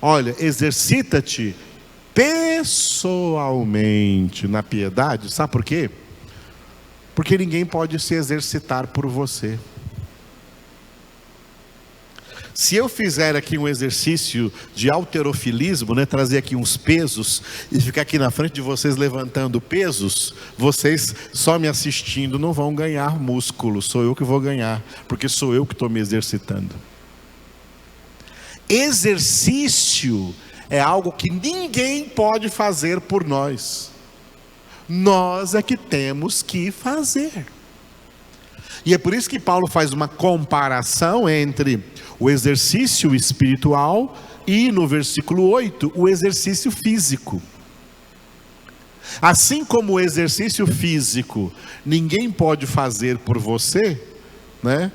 S2: Olha, exercita-te pessoalmente na piedade. Sabe por quê? Porque ninguém pode se exercitar por você. Se eu fizer aqui um exercício de halterofilismo, né, trazer aqui uns pesos e ficar aqui na frente de vocês levantando pesos, vocês só me assistindo não vão ganhar músculo, sou eu que vou ganhar, porque sou eu que estou me exercitando. Exercício é algo que ninguém pode fazer por nós. Nós é que temos que fazer. E é por isso que Paulo faz uma comparação entre o exercício espiritual e, no versículo 8, o exercício físico. Assim como o exercício físico ninguém pode fazer por você, né?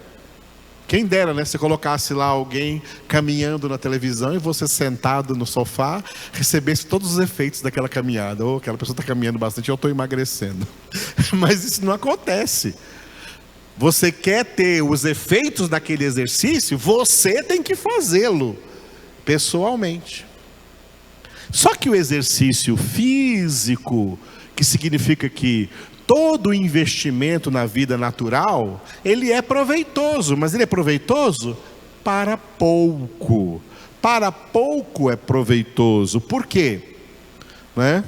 S2: Quem dera, né? Se colocasse lá alguém caminhando na televisão e você sentado no sofá, recebesse todos os efeitos daquela caminhada. Ou aquela pessoa está caminhando bastante, eu estou emagrecendo. Mas isso não acontece. Você quer ter os efeitos daquele exercício, você tem que fazê-lo pessoalmente. Só que o exercício físico, que significa que todo investimento na vida natural, ele é proveitoso, mas ele é proveitoso para pouco. Para pouco é proveitoso. Por quê? Né?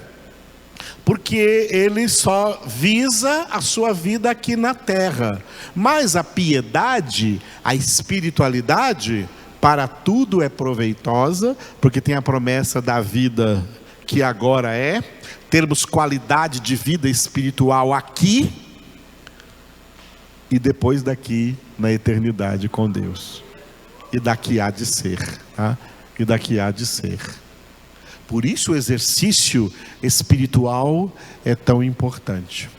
S2: Porque ele só visa a sua vida aqui na terra. Mas a piedade, a espiritualidade, para tudo é proveitosa, porque tem a promessa da vida que agora é, termos qualidade de vida espiritual aqui, e depois daqui na eternidade com Deus. E daqui há de ser, tá? E daqui há de ser. Por isso o exercício espiritual é tão importante.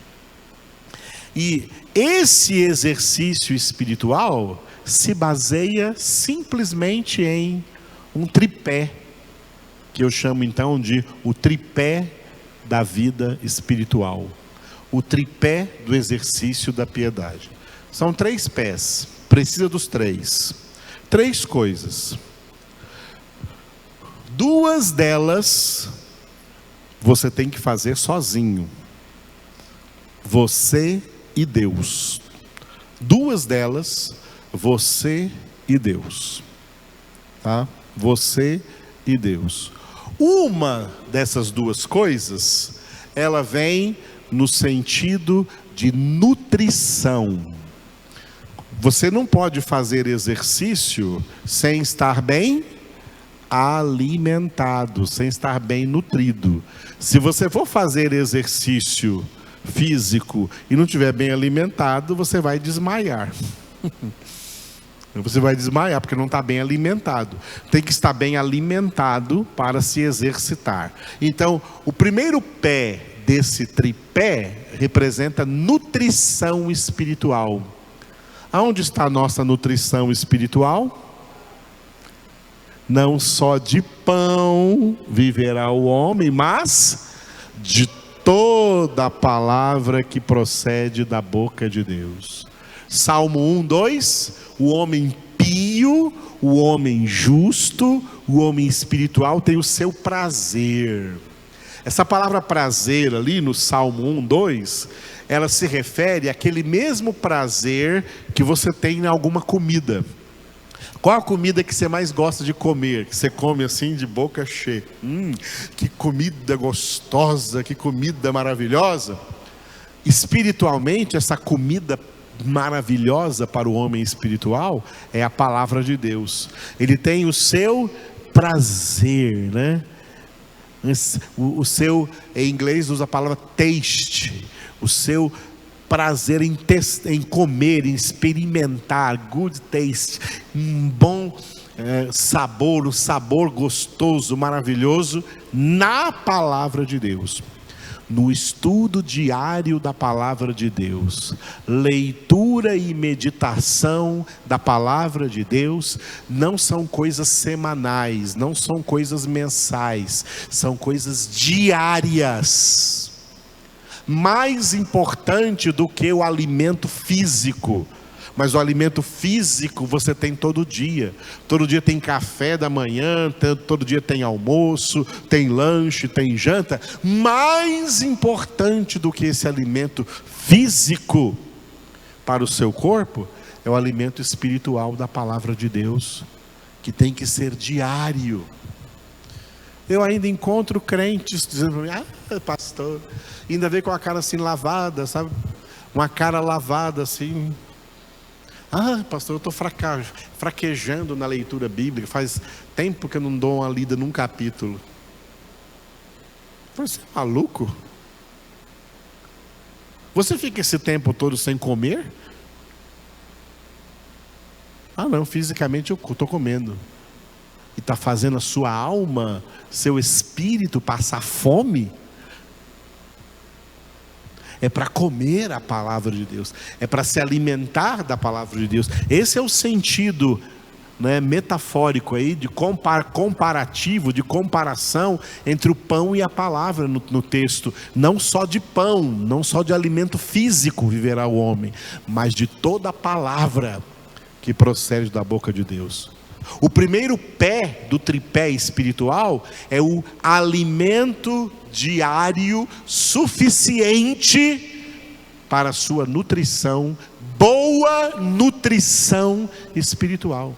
S2: E esse exercício espiritual se baseia simplesmente em um tripé, que eu chamo então de o tripé da vida espiritual. O tripé do exercício da piedade. São 3 pés, precisa dos 3. 3 coisas. 2 delas você tem que fazer sozinho. Você e Deus. 2 delas, você e Deus. Tá? Você e Deus. Uma dessas 2 coisas, ela vem no sentido de nutrição. Você não pode fazer exercício sem estar bem alimentado, sem estar bem nutrido. Se você for fazer exercício físico e não estiver bem alimentado, você vai desmaiar. Você vai desmaiar porque não está bem alimentado. Tem que estar bem alimentado para se exercitar. Então, o primeiro pé desse tripé representa nutrição espiritual. Aonde está a nossa nutrição espiritual? Não só de pão viverá o homem, mas de toda a palavra que procede da boca de Deus. Salmo 1, 2, o homem pio, o homem justo, o homem espiritual tem o seu prazer Essa palavra prazer ali no Salmo 1, 2, ela se refere àquele mesmo prazer que você tem em alguma comida. Qual a comida que você mais gosta de comer? Que você come assim de boca cheia. Que comida gostosa, que comida maravilhosa. Espiritualmente, essa comida maravilhosa para o homem espiritual é a palavra de Deus. Ele tem o seu prazer, né? O seu, em inglês usa a palavra taste, o seu prazer em comer, em experimentar, good taste, um bom sabor, um sabor gostoso, maravilhoso na palavra de Deus. No estudo diário da palavra de Deus, leitura e meditação da palavra de Deus, não são coisas semanais, não são coisas mensais, são coisas diárias. Mais importante do que o alimento físico. Mas o alimento físico você tem todo dia. Todo dia tem café da manhã, todo dia tem almoço, tem lanche, tem janta. Mais importante do que esse alimento físico para o seu corpo é o alimento espiritual da palavra de Deus, que tem que ser diário. Eu ainda encontro crentes dizendo para mim: pastor, ainda vem com a cara assim lavada, sabe? Uma cara lavada assim. Pastor, eu estou fraquejando na leitura bíblica. Faz tempo que eu não dou uma lida num capítulo. Você é maluco? Você fica esse tempo todo sem comer? Não, fisicamente eu estou comendo. E está fazendo a sua alma, seu espírito passar fome? É para comer a palavra de Deus, é para se alimentar da palavra de Deus. Esse é o sentido, né, metafórico aí, de comparativo, de comparação entre o pão e a palavra no texto. Não só de pão, não só de alimento físico viverá o homem, mas de toda a palavra que procede da boca de Deus. O primeiro pé do tripé espiritual é o alimento diário suficiente para a sua nutrição, boa nutrição espiritual.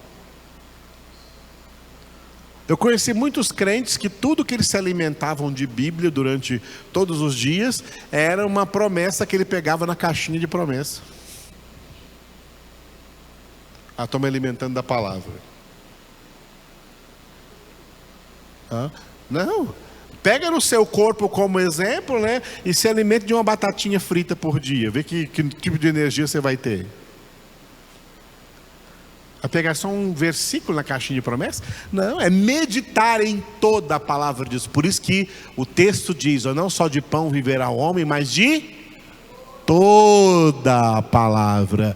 S2: Eu conheci muitos crentes que tudo que eles se alimentavam de Bíblia durante todos os dias era uma promessa que ele pegava na caixinha de promessa. Estou me alimentando da palavra. Não. Pega no seu corpo como exemplo, né? E se alimente de uma batatinha frita por dia. Vê que tipo de energia você vai ter. Vai pegar só um versículo na caixinha de promessa? Não, é meditar em toda a palavra de Deus. Por isso que o texto diz: não só de pão viverá o homem, mas de toda a palavra.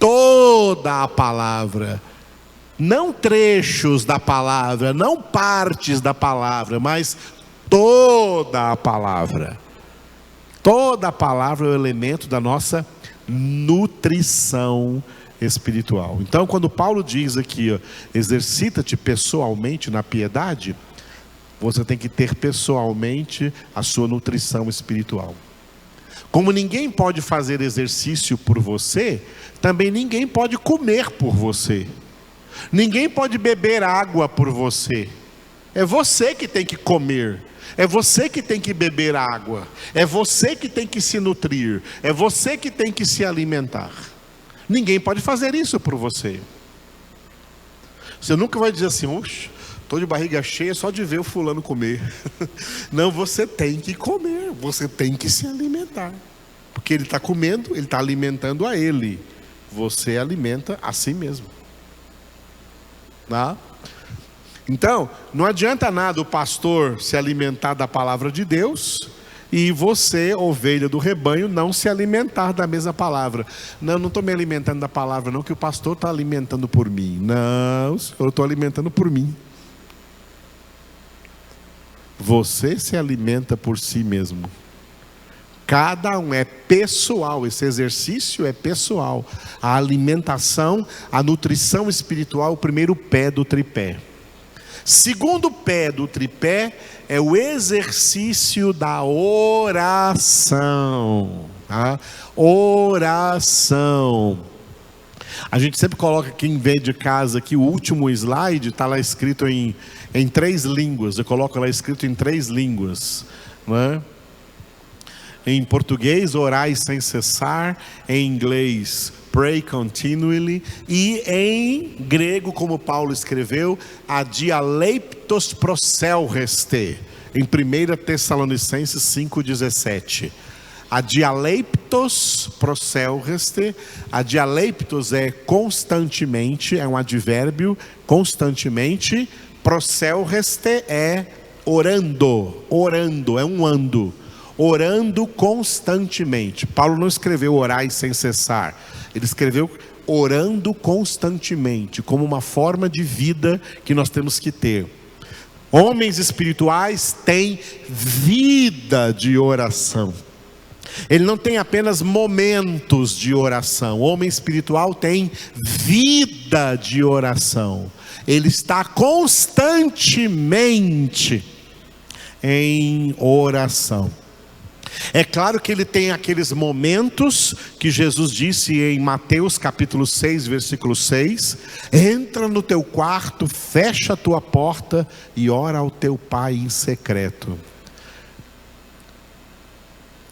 S2: Toda a palavra. Não trechos da palavra, não partes da palavra, mas toda a palavra. Toda a palavra é o elemento da nossa nutrição espiritual. Então, quando Paulo diz aqui, exercita-te pessoalmente na piedade, você tem que ter pessoalmente a sua nutrição espiritual. Como ninguém pode fazer exercício por você, também ninguém pode comer por você. Ninguém pode beber água por você. É você que tem que comer. É você que tem que beber água. É você que tem que se nutrir. É você que tem que se alimentar. Ninguém pode fazer isso por você. Você nunca vai dizer assim: oxe, estou de barriga cheia só de ver o fulano comer. Não, você tem que comer. Você tem que se alimentar. Porque ele está comendo, ele está alimentando a ele. Você alimenta a si mesmo. Então, não adianta nada o pastor se alimentar da palavra de Deus e você, ovelha do rebanho, não se alimentar da mesma palavra. Não estou me alimentando da palavra não, que o pastor está alimentando por mim. Não, eu estou alimentando por mim. Você se alimenta por si mesmo. Cada um é pessoal, esse exercício é pessoal. A alimentação, a nutrição espiritual, o primeiro pé do tripé. Segundo pé do tripé é o exercício da oração. Tá? Oração. A gente sempre coloca, quem vem de casa aqui, o último slide está lá escrito em 3 línguas. Eu coloco lá escrito em 3 línguas, não é? Em português, orai sem cessar. Em inglês, pray continually. E em grego, como Paulo escreveu, adialeiptos proselreste. Em 1 Tessalonicenses 5,17. Adialeiptos proselreste. Adialeiptos é constantemente, é um advérbio, constantemente. Proselreste é orando, orando, é um ando. Orando constantemente. Paulo não escreveu orai sem cessar. Ele escreveu orando constantemente, como uma forma de vida que nós temos que ter. Homens espirituais têm vida de oração. Ele não tem apenas momentos de oração. O homem espiritual tem vida de oração. Ele está constantemente em oração. É claro que ele tem aqueles momentos que Jesus disse em Mateus capítulo 6, versículo 6: entra no teu quarto, fecha a tua porta e ora ao teu pai em secreto.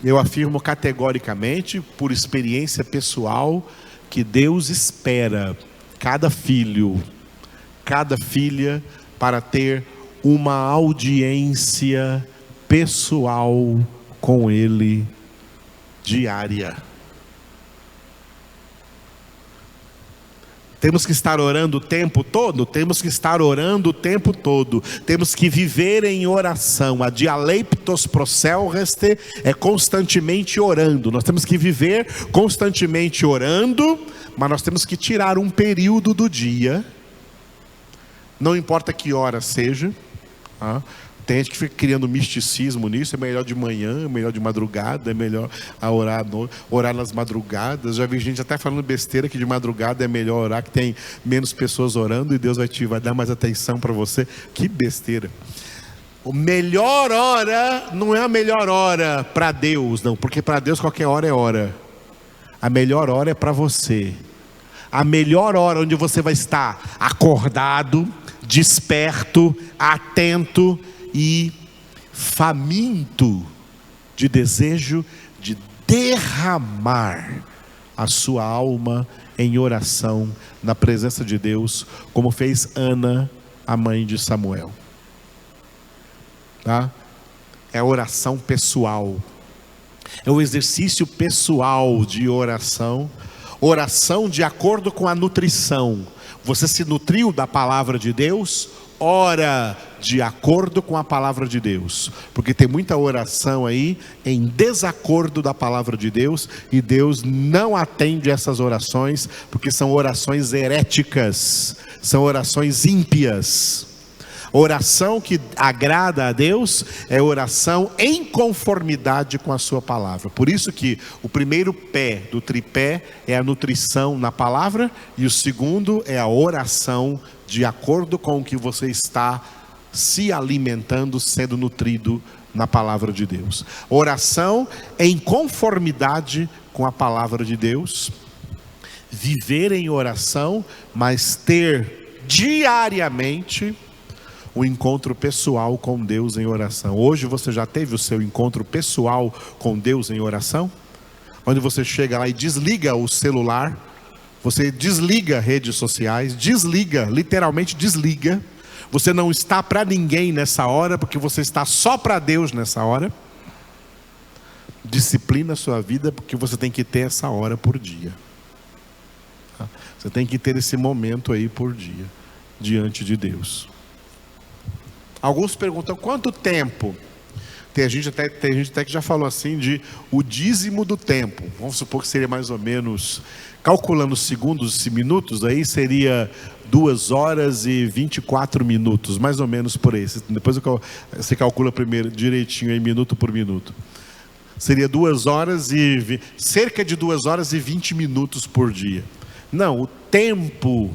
S2: Eu afirmo categoricamente, por experiência pessoal, que Deus espera cada filho, cada filha, para ter uma audiência pessoal com Ele diária. Temos que estar orando o tempo todo? Temos que estar orando o tempo todo. Temos que viver em oração. A dialeiptos proselreste é constantemente orando. Nós temos que viver constantemente orando, mas nós temos que tirar um período do dia, não importa que hora seja. Tem gente que fica criando misticismo nisso. É melhor de manhã, é melhor de madrugada, é melhor orar nas madrugadas. Já vi gente até falando besteira que de madrugada é melhor orar, que tem menos pessoas orando e Deus vai dar mais atenção para você. Que besteira. A melhor hora não é a melhor hora para Deus, não, porque para Deus qualquer hora é hora. A melhor hora é para você. A melhor hora onde você vai estar acordado, desperto, atento e faminto de desejo de derramar a sua alma em oração na presença de Deus, como fez Ana, a mãe de Samuel. Tá? É oração pessoal, é o exercício pessoal de oração. Oração de acordo com a nutrição. Você se nutriu da palavra de Deus? Ora de acordo com a palavra de Deus, porque tem muita oração aí em desacordo da palavra de Deus, e Deus não atende essas orações, porque são orações heréticas, são orações ímpias. Oração que agrada a Deus é oração em conformidade com a sua palavra. Por isso que o primeiro pé do tripé é a nutrição na palavra, e o segundo é a oração de acordo com o que você está se alimentando, sendo nutrido na palavra de Deus. Oração em conformidade com a palavra de Deus. Viver em oração, mas ter diariamente o encontro pessoal com Deus em oração. Hoje você já teve o seu encontro pessoal com Deus em oração? Onde você chega lá e desliga o celular, você desliga redes sociais, desliga, literalmente desliga. Você não está para ninguém nessa hora, porque você está só para Deus nessa hora. Disciplina a sua vida, porque você tem que ter essa hora por dia. Você tem que ter esse momento aí por dia, diante de Deus. Alguns perguntam, quanto tempo? Tem gente até que já falou assim de o dízimo do tempo. Vamos supor que seria mais ou menos, calculando segundos e minutos, aí seria 2 horas e 24 minutos, mais ou menos por aí. Depois você calcula primeiro direitinho aí, minuto por minuto. Seria cerca de 2 horas e 20 minutos por dia. Não, o tempo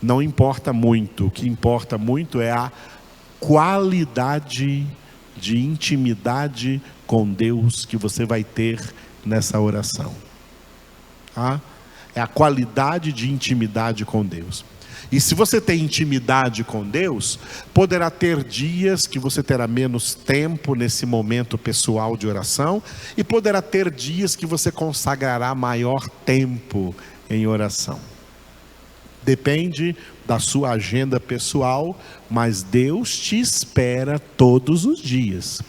S2: não importa muito. O que importa muito é a qualidade de intimidade com Deus que você vai ter nessa oração. Tá? É a qualidade de intimidade com Deus. E se você tem intimidade com Deus, poderá ter dias que você terá menos tempo nesse momento pessoal de oração, e poderá ter dias que você consagrará maior tempo em oração. Depende da sua agenda pessoal, mas Deus te espera todos os dias.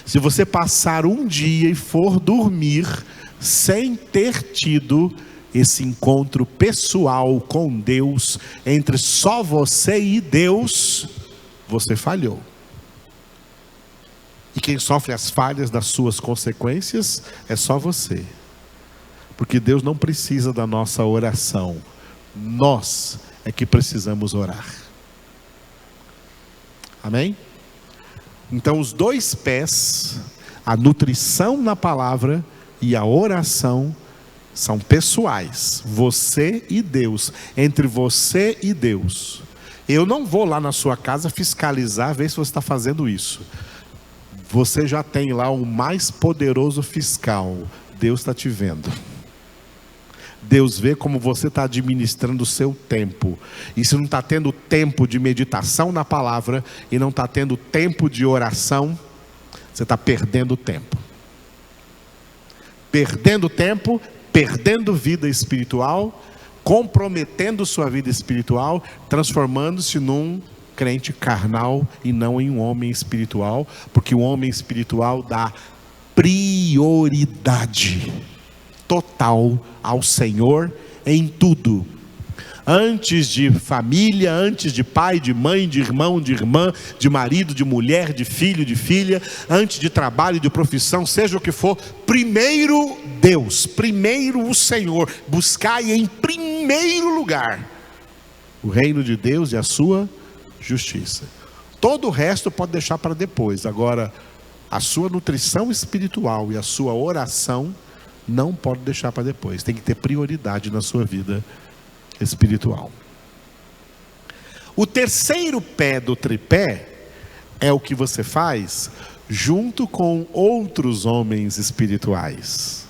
S2: Se você passar um dia e for dormir sem ter tido esse encontro pessoal com Deus, entre só você e Deus, você falhou. E quem sofre as falhas das suas consequências é só você. Porque Deus não precisa da nossa oração. Nós é que precisamos orar. Amém? Então os dois pés, a nutrição na palavra e a oração, são pessoais, você e Deus, entre você e Deus. Eu não vou lá na sua casa fiscalizar, ver se você está fazendo isso. Você já tem lá o mais poderoso fiscal, Deus está te vendo. Deus vê como você está administrando o seu tempo. E se não está tendo tempo de meditação na palavra, e não está tendo tempo de oração, você está perdendo tempo. Perdendo tempo, perdendo vida espiritual, comprometendo sua vida espiritual, transformando-se num crente carnal e não em um homem espiritual, porque o homem espiritual dá prioridade total ao Senhor em tudo. Antes de família, antes de pai, de mãe, de irmão, de irmã, de marido, de mulher, de filho, de filha, antes de trabalho, de profissão, seja o que for, primeiro Deus, primeiro o Senhor, buscai em primeiro lugar o reino de Deus e a sua justiça. Todo o resto pode deixar para depois. Agora, a sua nutrição espiritual e a sua oração não pode deixar para depois. Tem que ter prioridade na sua vida espiritual. O terceiro pé do tripé é o que você faz junto com outros homens espirituais.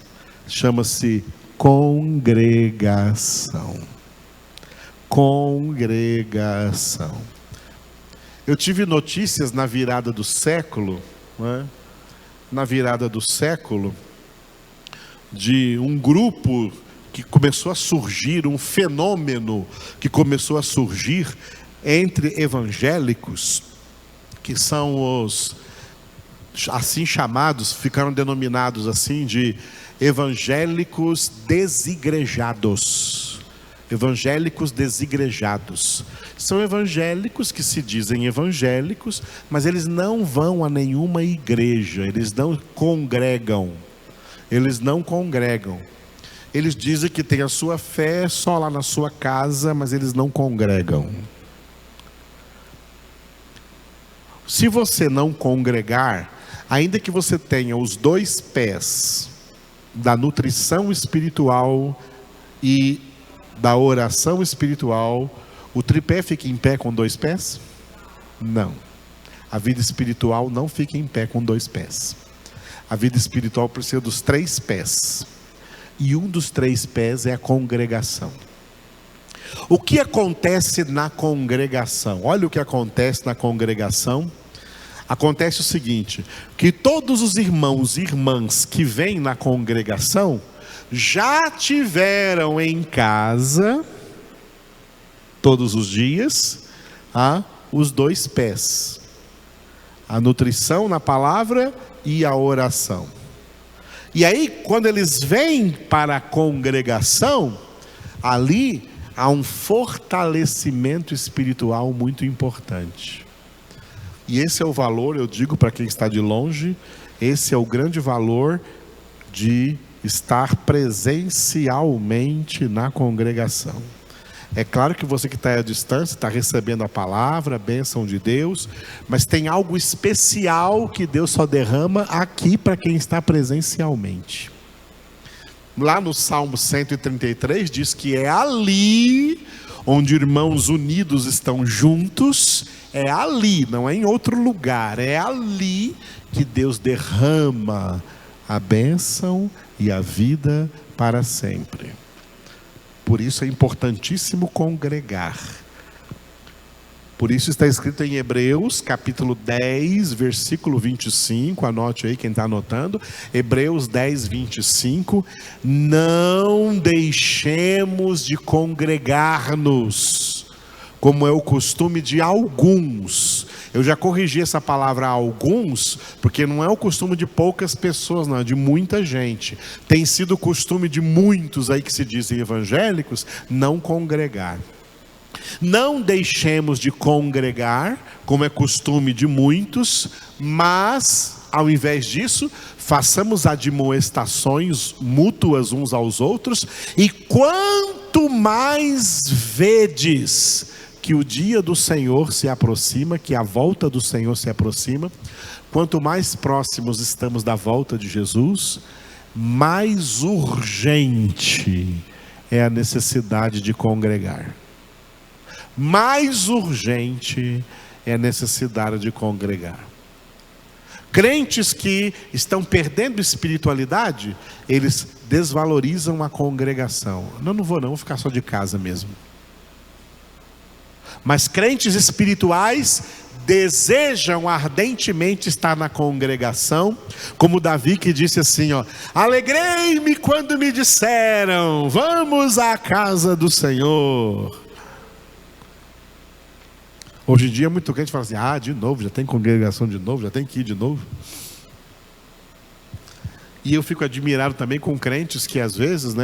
S2: Chama-se congregação. Congregação. Eu tive notícias na virada do século, né? Na virada do século, de um grupo que começou a surgir, um fenômeno que começou a surgir entre evangélicos, que são os assim chamados, ficaram denominados assim de evangélicos desigrejados. Evangélicos desigrejados. São evangélicos que se dizem evangélicos, mas eles não vão a nenhuma igreja, eles não congregam. Eles não congregam. Eles dizem que tem a sua fé só lá na sua casa, mas eles não congregam. Se você não congregar, ainda que você tenha os dois pés da nutrição espiritual e da oração espiritual, o tripé fica em pé com dois pés? Não. A vida espiritual não fica em pé com dois pés. A vida espiritual precisa dos três pés. E um dos três pés é a congregação. O que acontece na congregação? Olha o que acontece na congregação. Acontece o seguinte, que todos os irmãos e irmãs que vêm na congregação já tiveram em casa, todos os dias, os dois pés. A nutrição na palavra e a oração. E aí, quando eles vêm para a congregação, ali há um fortalecimento espiritual muito importante. E esse é o valor, eu digo para quem está de longe, esse é o grande valor de estar presencialmente na congregação. É claro que você que está à distância está recebendo a palavra, a bênção de Deus, mas tem algo especial que Deus só derrama aqui para quem está presencialmente. Lá no Salmo 133 diz que é ali onde irmãos unidos estão juntos, é ali, não é em outro lugar, é ali que Deus derrama a bênção e a vida para sempre. Por isso é importantíssimo congregar. Por isso está escrito em Hebreus, capítulo 10, versículo 25, anote aí quem está anotando, Hebreus 10, 25, não deixemos de congregar-nos, como é o costume de alguns. Eu já corrigi essa palavra alguns, porque não é o costume de poucas pessoas, não, é de muita gente. Tem sido o costume de muitos aí que se dizem evangélicos, não congregar. Não deixemos de congregar, como é costume de muitos, mas, ao invés disso, façamos admoestações mútuas uns aos outros, e quanto mais vedes que o dia do Senhor se aproxima, que a volta do Senhor se aproxima, quanto mais próximos estamos da volta de Jesus, mais urgente é a necessidade de congregar. Mais urgente é a necessidade de congregar. Crentes que estão perdendo espiritualidade, eles desvalorizam a congregação. Não vou ficar só de casa mesmo. Mas crentes espirituais desejam ardentemente estar na congregação, como Davi que disse assim, alegrei-me quando me disseram, vamos à casa do Senhor. Hoje em dia muito crente fala assim, de novo, já tem congregação de novo, já tem que ir de novo. E eu fico admirado também com crentes que às vezes,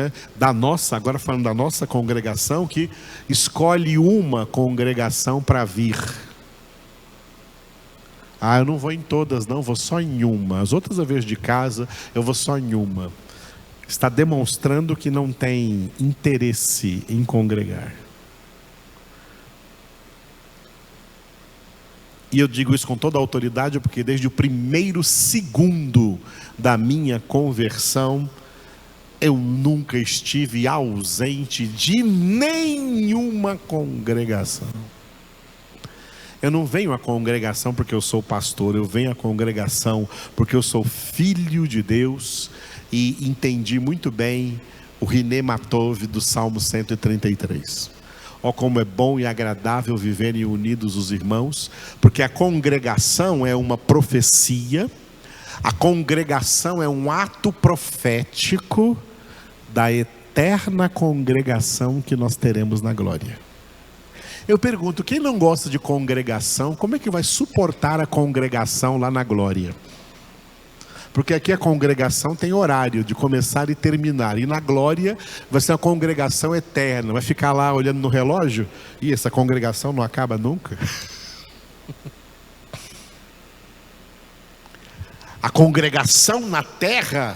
S2: agora falando da nossa congregação, que escolhe uma congregação para vir. Eu não vou em todas não, vou só em uma. As outras eu vejo de casa, eu vou só em uma. Está demonstrando que não tem interesse em congregar. E eu digo isso com toda a autoridade, porque desde o primeiro segundo da minha conversão, eu nunca estive ausente de nenhuma congregação. Eu não venho à congregação porque eu sou pastor, eu venho à congregação porque eu sou filho de Deus e entendi muito bem o Riné Matov do Salmo 133. Como é bom e agradável viverem unidos os irmãos, porque a congregação é uma profecia, a congregação é um ato profético da eterna congregação que nós teremos na glória. Eu pergunto, quem não gosta de congregação, como é que vai suportar a congregação lá na glória? Porque aqui a congregação tem horário de começar e terminar. E na glória vai ser uma congregação eterna. Vai ficar lá olhando no relógio? E essa congregação não acaba nunca. A congregação na terra,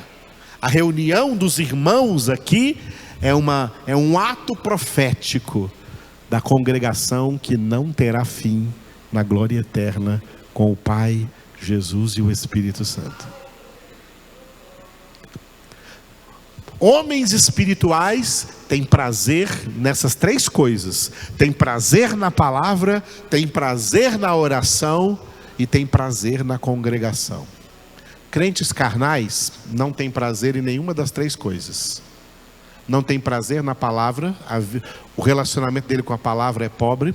S2: a reunião dos irmãos aqui, é um ato profético da congregação que não terá fim na glória eterna com o Pai, Jesus e o Espírito Santo. Homens espirituais têm prazer nessas três coisas. Tem prazer na palavra, tem prazer na oração e tem prazer na congregação. Crentes carnais não têm prazer em nenhuma das três coisas. Não tem prazer na palavra, o relacionamento dele com a palavra é pobre.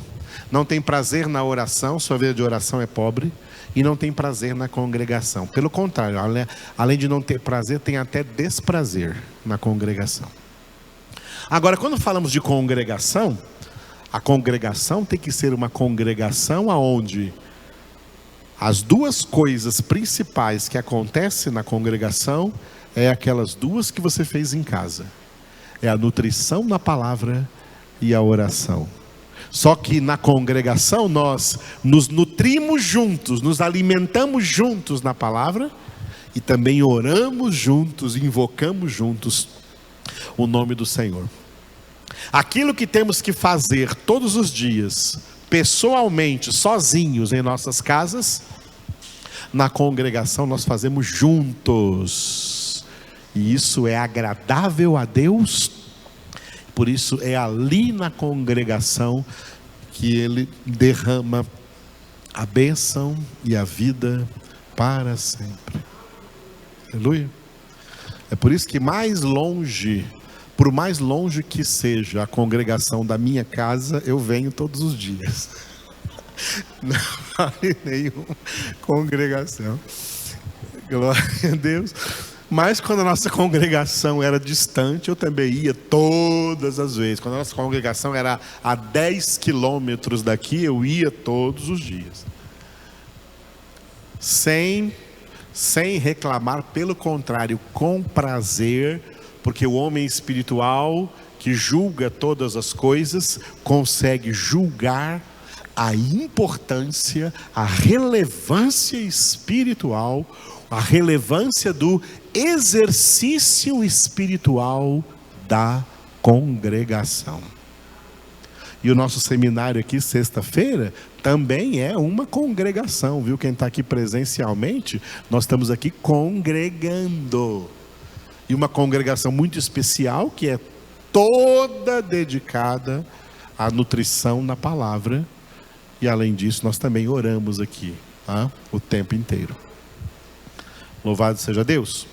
S2: Não tem prazer na oração, sua vida de oração é pobre. E não tem prazer na congregação. Pelo contrário, além de não ter prazer, tem até desprazer na congregação. Agora, quando falamos de congregação, a congregação tem que ser uma congregação onde as duas coisas principais que acontecem na congregação é aquelas duas que você fez em casa. É a nutrição na palavra e a oração. Só que na congregação nós nos nutrimos juntos, nos alimentamos juntos na palavra e também oramos juntos, invocamos juntos o nome do Senhor. Aquilo que temos que fazer todos os dias, pessoalmente, sozinhos em nossas casas, na congregação nós fazemos juntos. E isso é agradável a Deus. por isso é ali na congregação que Ele derrama a bênção e a vida para sempre. Aleluia. É por isso que por mais longe que seja a congregação da minha casa, eu venho todos os dias. Não vale nenhuma congregação. Glória a Deus. Mas quando a nossa congregação era distante, eu também ia todas as vezes. Quando a nossa congregação era a 10 quilômetros daqui, eu ia todos os dias. Sem reclamar, pelo contrário, com prazer, porque o homem espiritual que julga todas as coisas, consegue julgar a importância, a relevância espiritual, a relevância do exercício espiritual da congregação. E o nosso seminário aqui, sexta-feira, também é uma congregação, viu? Quem está aqui presencialmente, nós estamos aqui congregando. E uma congregação muito especial, que é toda dedicada à nutrição na palavra. E além disso, nós também oramos aqui, tá? O tempo inteiro. Louvado seja Deus.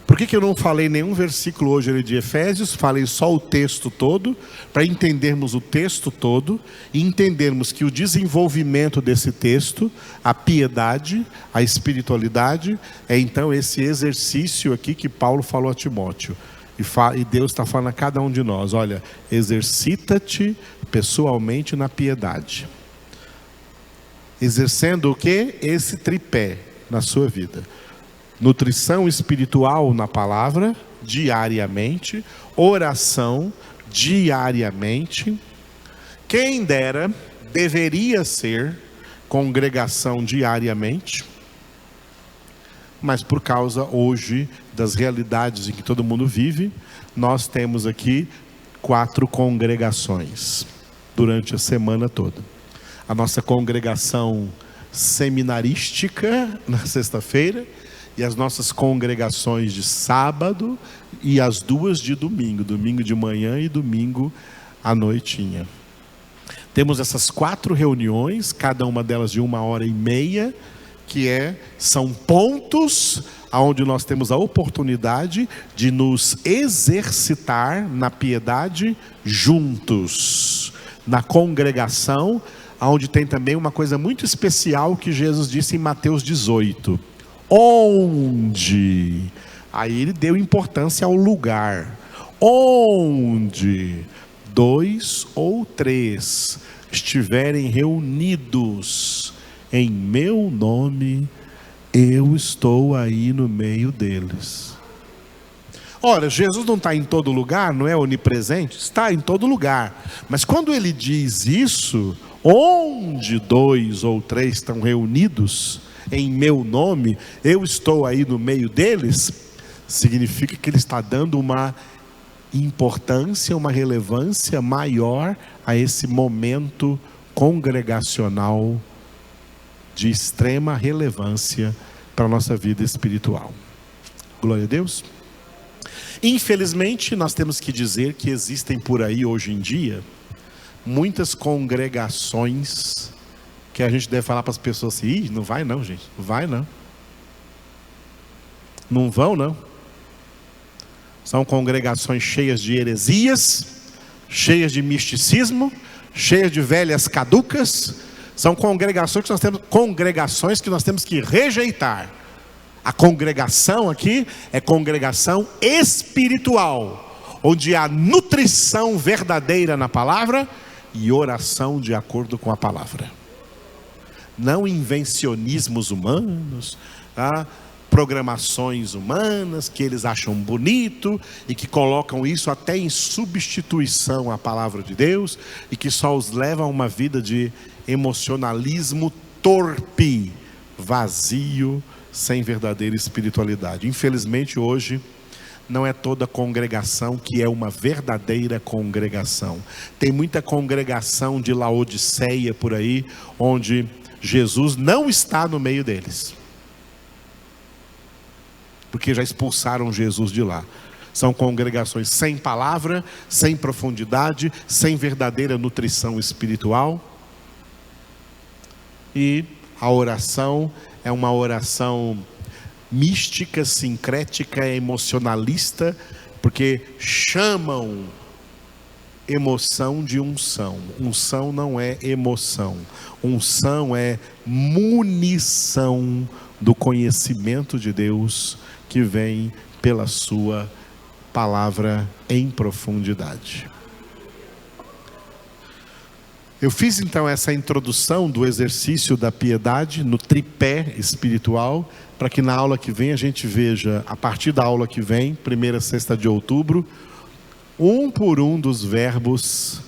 S2: Por que eu não falei nenhum versículo hoje de Efésios? Falei só o texto todo, para entendermos o texto todo e entendermos que o desenvolvimento desse texto, a piedade, a espiritualidade, é então esse exercício aqui que Paulo falou a Timóteo. E Deus está falando a cada um de nós: olha, exercita-te pessoalmente na piedade. Exercendo o quê? Esse tripé na sua vida. Nutrição espiritual na palavra, diariamente. Oração, diariamente. Quem dera, deveria ser congregação diariamente. Mas por causa hoje das realidades em que todo mundo vive, nós temos aqui 4 congregações durante a semana toda. A nossa congregação seminarística na sexta-feira, e as nossas congregações de sábado e as 2 de domingo, domingo de manhã e domingo à noitinha. Temos essas 4 reuniões, cada uma delas de 1h30, que são pontos onde nós temos a oportunidade de nos exercitar na piedade juntos, na congregação, onde tem também uma coisa muito especial que Jesus disse em Mateus 18. Onde? Aí ele deu importância ao lugar. Onde 2 ou 3 estiverem reunidos em meu nome, eu estou aí no meio deles. Ora, Jesus não está em todo lugar, não é onipresente? Está em todo lugar. Mas quando ele diz isso, onde 2 ou 3 estão reunidos em meu nome, eu estou aí no meio deles, significa que ele está dando uma importância, uma relevância maior a esse momento congregacional de extrema relevância para a nossa vida espiritual. Glória a Deus. Infelizmente, nós temos que dizer que existem por aí hoje em dia muitas congregações que a gente deve falar para as pessoas assim: ih, não vai não, gente, não vai não. Não vão não. São congregações cheias de heresias, cheias de misticismo, cheias de velhas caducas. São congregações que nós temos que rejeitar. A congregação aqui é congregação espiritual, onde há nutrição verdadeira na palavra e oração de acordo com a palavra. Não invencionismos humanos, tá? Programações humanas que eles acham bonito e que colocam isso até em substituição à palavra de Deus e que só os leva a uma vida de emocionalismo torpe, vazio, sem verdadeira espiritualidade. Infelizmente hoje não é toda congregação que é uma verdadeira congregação. Tem muita congregação de Laodiceia por aí, onde Jesus não está no meio deles, porque já expulsaram Jesus de lá. São congregações sem palavra, sem profundidade, sem verdadeira nutrição espiritual. E a oração é uma oração mística, sincrética, emocionalista, porque chamam emoção de unção. Unção não é emoção. Unção é munição do conhecimento de Deus que vem pela sua palavra em profundidade. Eu fiz então essa introdução do exercício da piedade no tripé espiritual, para que na aula que vem a gente veja, a partir da aula que vem, primeira sexta de outubro, um por um dos verbos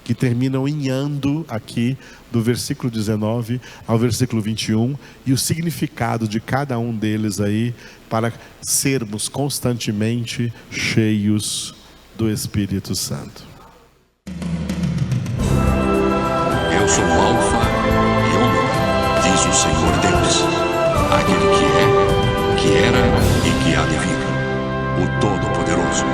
S2: que terminam em ando aqui, do versículo 19 ao versículo 21, e o significado de cada um deles aí, para sermos constantemente cheios do Espírito Santo.
S1: Eu sou o Alfa e Ômega, diz o Senhor Deus, aquele que é, que era e que há de vir, o Todo-Poderoso.